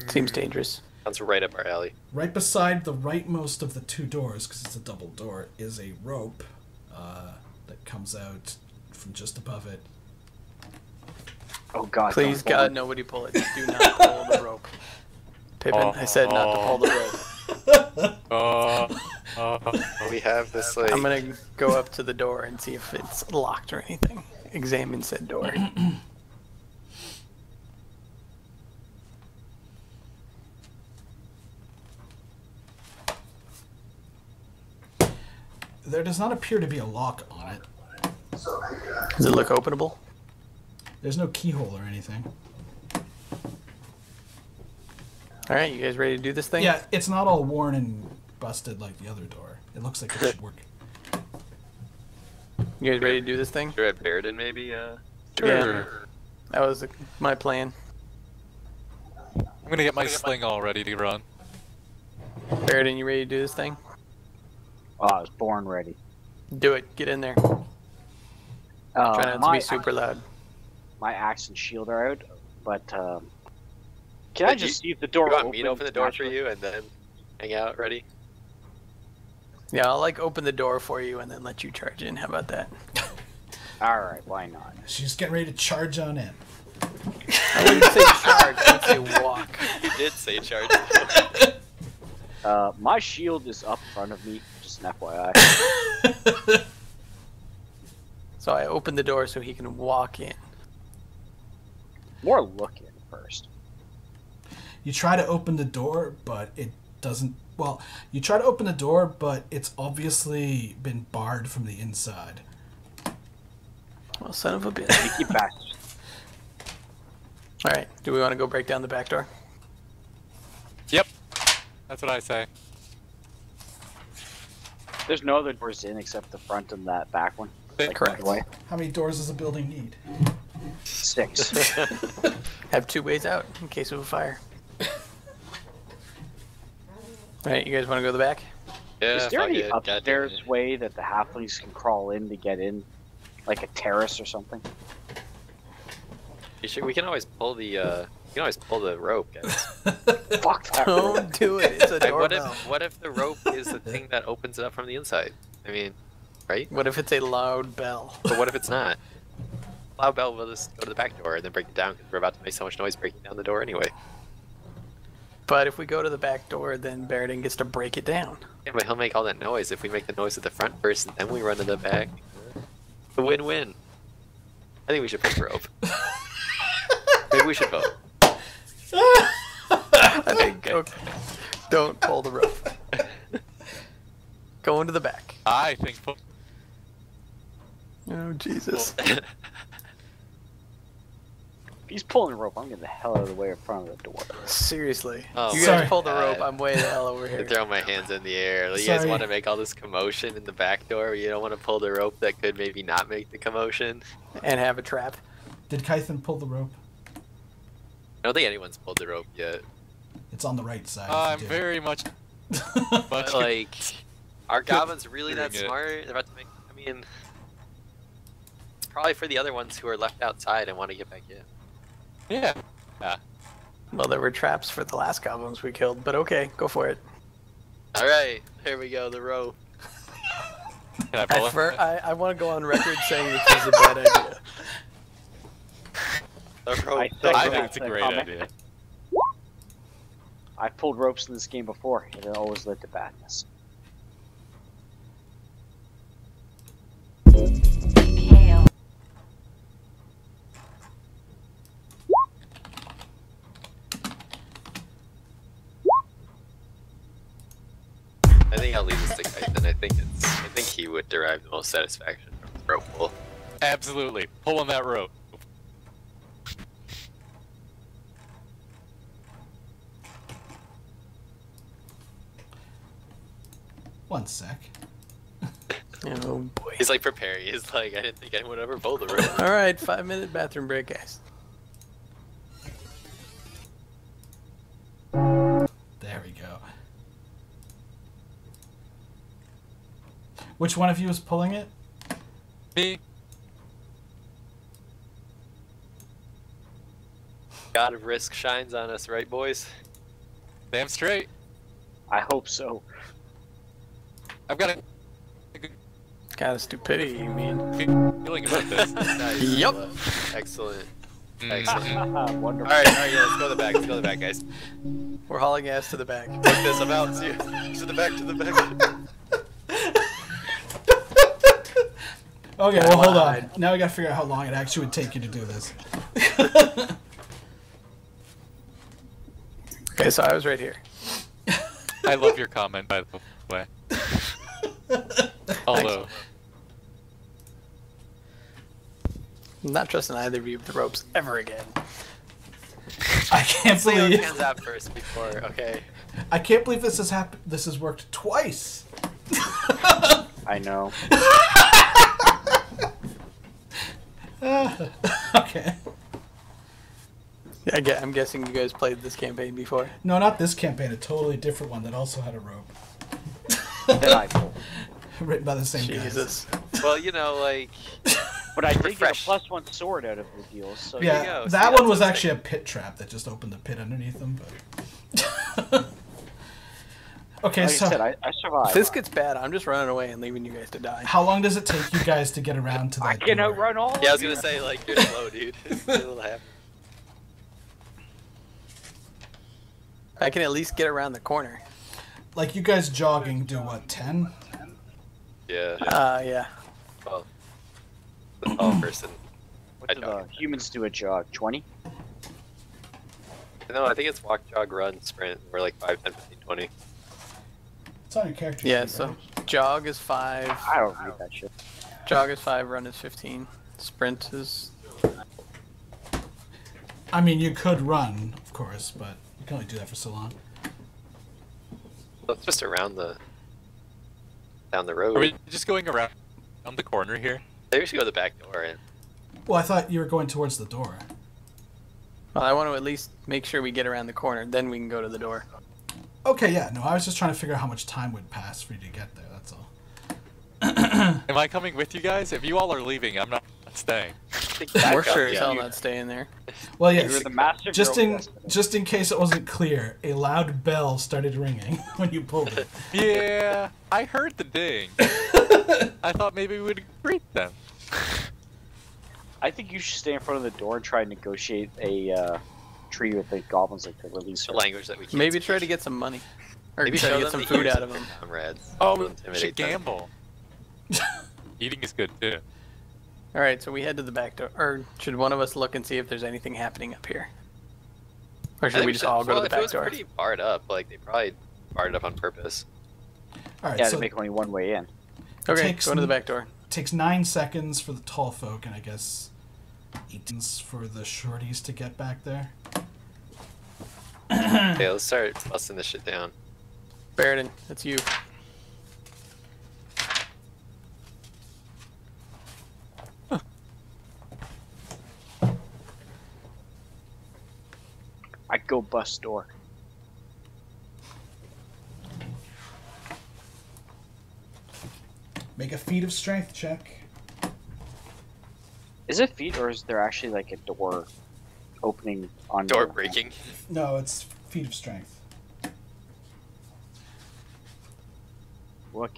Seems dangerous. Sounds right up our alley. Right beside the rightmost of the 2 doors, because it's a double door, is a rope that comes out from just above it. Oh God! Please, don't God, nobody pull it. Do not pull the rope. Pippin, I said not to pull the rope. We have this like. I'm gonna go up to the door and see if it's locked or anything. Examine said door. There does not appear to be a lock on it. Does it look openable? There's no keyhole or anything. Alright, you guys ready to do this thing? Yeah, it's not all worn and busted like the other door. It looks like it should work. You guys ready to do this thing? You're at Bairden, maybe? Yeah. That was my plan. I'm gonna get my sling all ready to run. Bairden, you ready to do this thing? Oh, I was born ready. Do it. Get in there. Try not to be super loud. My axe and shield are out, but can I just see if the door You want opens? me to open the door for naturally? you and then hang out ready? Yeah, I'll like open the door for you and then let you charge in. How about that? All right, why not? She's getting ready to charge on in. I wouldn't say charge. I would say walk. You did say charge. My shield is up front of me, just an FYI. So I open the door so he can walk in. More look in first. You try to open the door, but it doesn't. Well, you try to open the door, but it's obviously been barred from the inside. Well, son of a bitch. Sneaky bastard. Alright, do we want to go break down the back door? Yep. That's what I say. There's no other doors in except the front and that back one. Correct. Way. How many doors does a building need? 6. Have 2 ways out in case of a fire. Alright, you guys want to go to the back? Yeah, Is there fuck any it. Goddamn upstairs it. way that the halflings can crawl in to get in? Like a terrace or something? We can always pull the rope, guys. Fuck that. Don't do it. It's a Like, doorbell. what if the rope is the thing that opens it up from the inside? I mean, right? What if it's a loud bell? But what if it's not? Loud bell will just go to the back door and then break it down because we're about to make so much noise breaking down the door anyway. But if we go to the back door, then Baradin gets to break it down. Yeah, but he'll make all that noise if we make the noise at the front first and then we run to the back. A win-win. I think we should pick the rope. Maybe we should vote. I think, okay. Don't pull the rope. Go into the back. I think. Oh, Jesus. If he's pulling the rope, I'm getting the hell out of the way in front of the door. Seriously. Oh, You Sorry. guys pull the rope, God. I'm way the hell over I here. throw my hands in the air. You guys Sorry. want to make all this commotion in the back door? You don't want to pull the rope that could maybe not make the commotion? And have a trap. Did Kythan pull the rope? I don't think anyone's pulled the rope yet. It's on the right side. I'm if you very much. But like, are goblins really that Doing it. smart? They're about to make. I mean, it's probably for the other ones who are left outside and want to get back in. Yeah. Well, there were traps for the last goblins we killed, but okay, go for it. All right, here we go. The rope. Can I pull it? I want to go on record saying this is a bad idea. The rope. I I think think it's a great comment. idea. I've pulled ropes in this game before, and it always led to badness. I think I'll leave this to Kythan. I think he would derive the most satisfaction from the rope pull. Absolutely. Pull on that rope. One sec. Oh boy. He's like preparing. He's like, I didn't think anyone would ever pull the rope. Alright, 5-minute bathroom break, guys. There we go. Which one of you is pulling it? Me. God of risk shines on us, right, boys? Damn straight. I hope so. I've got a Kind of stupidity, you mean? good feeling about this. Nice. Yep. Excellent. Mm. Excellent. Wonderful. All right, yeah, let's go to the back. Let's go to the back, guys. We're hauling ass to the back. Like this, I'm out. See you. To the back, to the back. Okay, I well, wanna hold on. hide. Now we gotta figure out how long it actually would take you to do this. Okay, so I was right here. I love your comment, by the way. Although, I'm not trusting either of you with the ropes ever again. I can't See who believe hands out first before, okay? I can't believe this has happened. This has worked twice. I know. Okay. Yeah, I'm guessing you guys played this campaign before. No, not this campaign. A totally different one that also had a rope. That I pulled. Written by the same guys. Jesus. Well, you know, like, But I did get a Refresh. +1 sword out of the deal, so Yeah, go. See, that that's one was what's actually a pit trap that just opened the pit underneath them. But okay, like so I said, I If survived. this gets bad, I'm just running away and leaving you guys to die. how long does it take you guys to get around to that I can door? outrun all yeah, I of was you. gonna say, like, you're slow, dude. It'll happen. I can at least get around the corner. Like you guys jogging do what, 10? Yeah. Yeah. Well, the tall person. What do the humans do a jog? 20? No, I think it's walk, jog, run, sprint. We're like 5, 10, 15, 20. It's on your character Yeah, sheet, so right? jog is 5. I don't read that shit. Jog is 5, run is 15. Sprint is... I mean, you could run, of course, but you can only do that for so long. So it's just around down the road. are we just going around the corner here? Maybe we should go to the back door. And Well, I thought you were going towards the door. Well, I want to at least make sure we get around the corner, then we can go to the door. Okay, yeah, no, I was just trying to figure out how much time would pass for you to get there, that's all. Am I coming with you guys? If you all are leaving, I'm not staying. We're sure as yeah. hell not staying there. Well, You're yes, the master of your own destiny. just in case it wasn't clear, a loud bell started ringing when you pulled it. Yeah, I heard the ding. I thought maybe we would greet them. I think you should stay in front of the door and try and negotiate a treaty with the goblins, like to release the her. language that we can't Maybe speak. try to get some money. Or Maybe try to show get them some the food ears out of them. Comrades. Oh, It'll we should intimidate them. gamble. Eating is good too. Alright, so we head to the back door. Or should one of us look and see if there's anything happening up here? Or I should think we just all go to well, the if it back was door? pretty barred up, like they probably barred it up on purpose. All right, Yeah, so to make only one way in. Okay, takes go to the some- back door. takes 9 seconds for the tall folk, and I guess 18 for the shorties to get back there. Okay, let's start busting this shit down. Baradin, that's you. I go bust door. Make a feat of strength check. Is it feet or is there actually like a door opening on Door your- breaking. No, it's feat of strength. Look,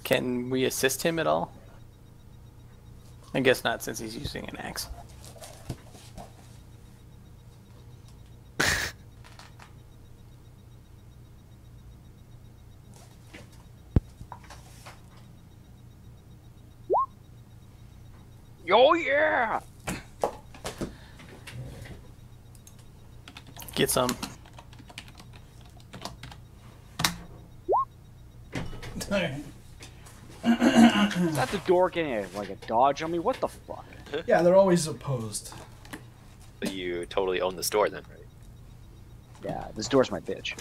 Can we assist him at all? I guess not, since he's using an axe. oh yeah! Get some. Is that the door getting like a dodge on me? What the fuck? Yeah, they're always opposed. But you totally own this door then, right? Yeah, this door's my bitch.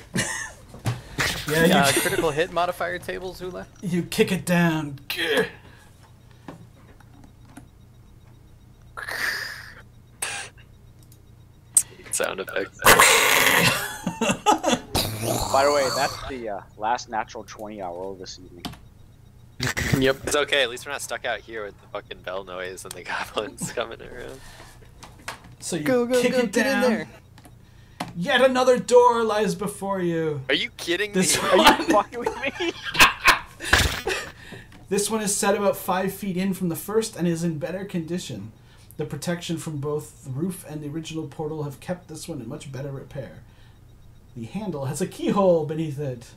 Yeah, Critical hit modifier table, Zula? you kick it down. Grr. Sound effects. By the way, that's the last natural 20 I rolled this evening. Yep. It's okay, at least we're not stuck out here with the fucking bell noise and the goblins coming around. So you Go, kick it get in down. there. Yet another door lies before you. Are you kidding This me? Are you fucking with me? This one is set about 5 feet in from the first and is in better condition. The protection from both the roof and the original portal have kept this one in much better repair. The handle has a keyhole beneath it.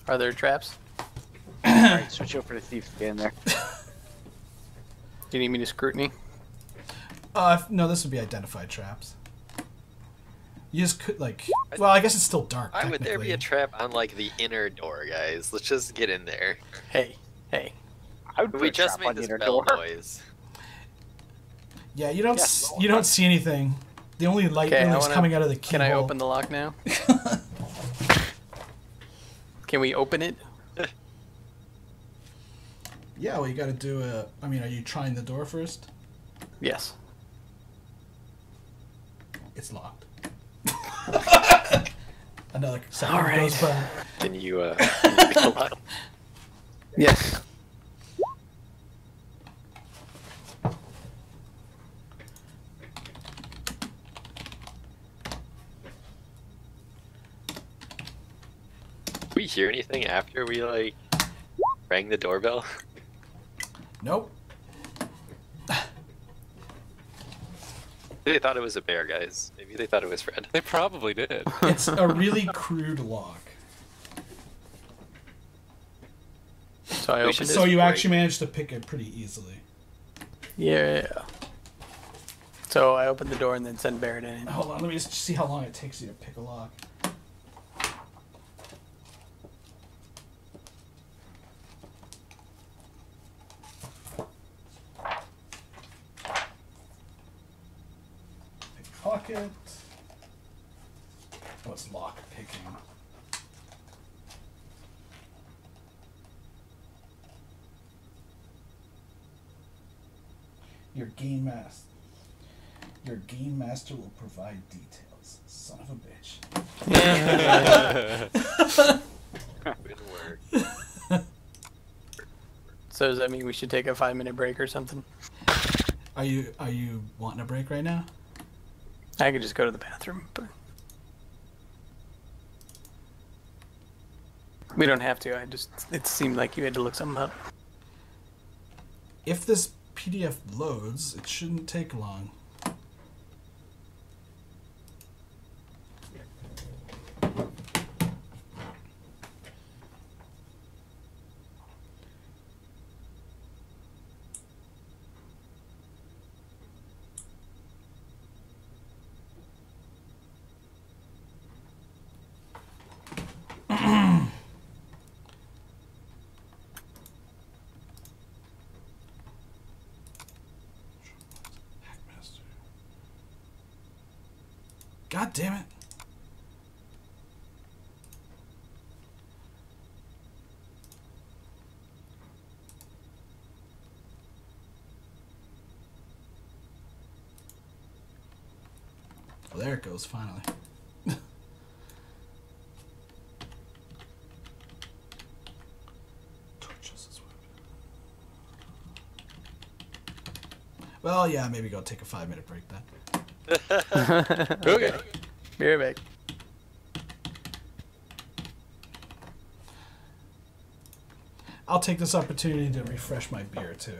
Are there traps? Alright, switch over to thief to get in there. Do you need me to scrutiny? No, this would be identified traps. You just could, like... Well, I guess it's still dark, Why would there be a technically. trap on like the inner door, guys? Let's just get in there. Hey. I would put We a just trap made on the this inner bell door. noise. Yeah, you don't Yes. you don't see anything. The only light Okay, is coming out of the keyhole. Can I open the lock now? Can we open it? Yeah, well, you gotta do a... I mean, are you trying the door first? Yes. It's locked. Another second All right. goes by. Can you pick the lock? Yes. Did we hear anything after we like rang the doorbell? Nope. Maybe they thought it was a bear, guys. Maybe they thought it was Fred. They probably did. It's a really crude lock. So I We opened should it. So you break. actually managed to pick it pretty easily. Yeah. So I opened the door and then sent Barrett in. Hold on, let me just see how long it takes you to pick a lock. Pickpocket. What's lock picking? Your game master will provide details. Son of a bitch. Good work. So does that mean we should take a 5-minute break or something? Are you wanting a break right now? I could just go to the bathroom, but we don't have to. It seemed like you had to look something up. If this PDF loads, it shouldn't take long. Hackmaster. God damn it. Well, there it goes, finally. Torches as well. Well, yeah, maybe go take a 5-minute break then. Okay. Be right back. I'll take this opportunity to refresh my beer too.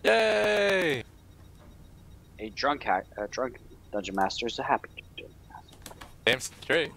Yay! A drunk dungeon master is a happy dungeon master. Damn straight.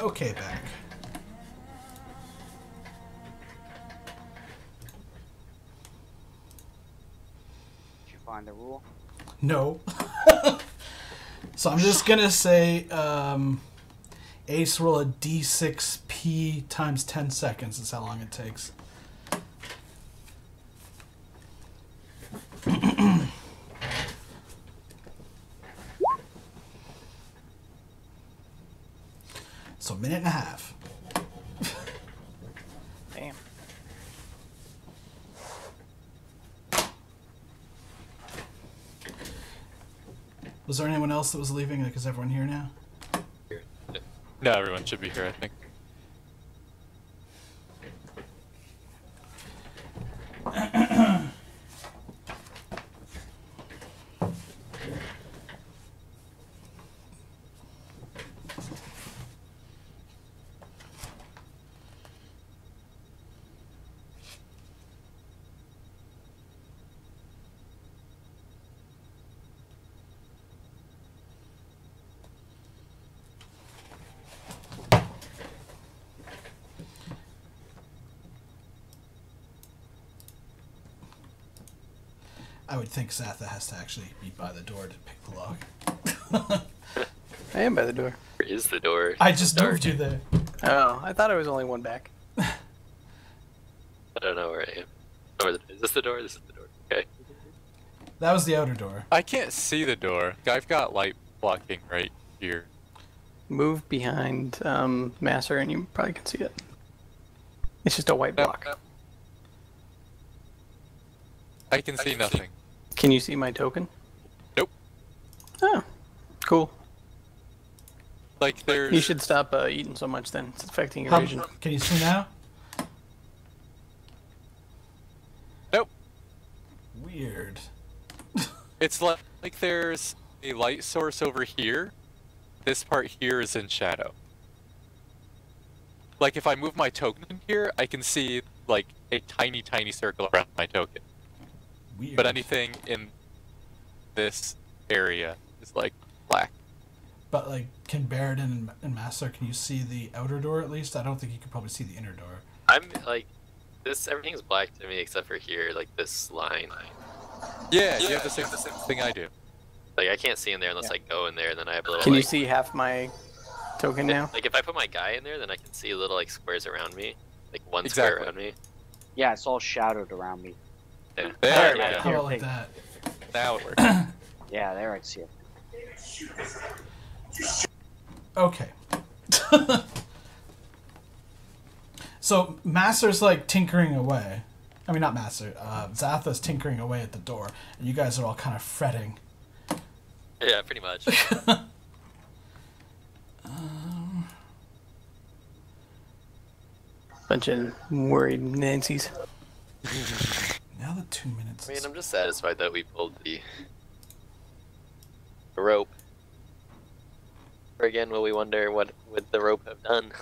Okay, back. Did you find the rule? No. So I'm just gonna say, Ace roll a d6p times 10 seconds is how long it takes. So a minute and a half. Damn. Was there anyone else that was leaving? Like, is everyone here now? No, everyone should be here, I think. I would think Zatha has to actually be by the door to pick the lock. I am by the door. Where is the door? I just Dark. moved you there. Oh, I thought I was only one back. I don't know where I am. Oh, is this the door? This is the door. Okay. That was the outer door. I can't see the door. I've got light blocking right here. Move behind Master and you probably can see it. It's just a white block. I can see nothing. Can you see my token? Nope. Oh, cool. Like there's. You should stop eating so much then. It's affecting your How- vision. Can you see now? Nope. Weird. It's like there's a light source over here. This part here is in shadow. Like if I move my token here, I can see like a tiny, tiny circle around my token. Weird. But anything in this area is like black. But like, can Barradin and Master, can you see the outer door at least? I don't think you can probably see the inner door. I'm like, this. Everything's black to me except for here, like this line. Yeah, you have the same thing I do. Like I can't see in there unless I go in there, and then I have a little. Can you like, see half my token now? Like if I put my guy in there, then I can see little like squares around me, like one Exactly. square around me. Yeah, it's all shadowed around me. Yeah. There Yeah, we How go. about like that? Now it works. Yeah, there I see it. Okay. So Master's like tinkering away. I mean, not Master. Zatha's tinkering away at the door, and you guys are all kind of fretting. Yeah, pretty much. Bunch of worried Nancy's. Now the 2 minutes. I mean, I'm just satisfied that we pulled the rope. Or again, will we wonder what would the rope have done?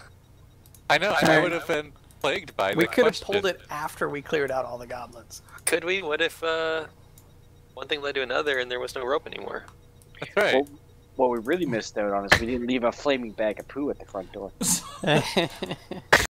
I know, I would have been plagued by We the could have question. pulled it after we cleared out all the goblins. Could we? What if one thing led to another and there was no rope anymore? That's right. Well, what we really missed out on is we didn't leave a flaming bag of poo at the front door.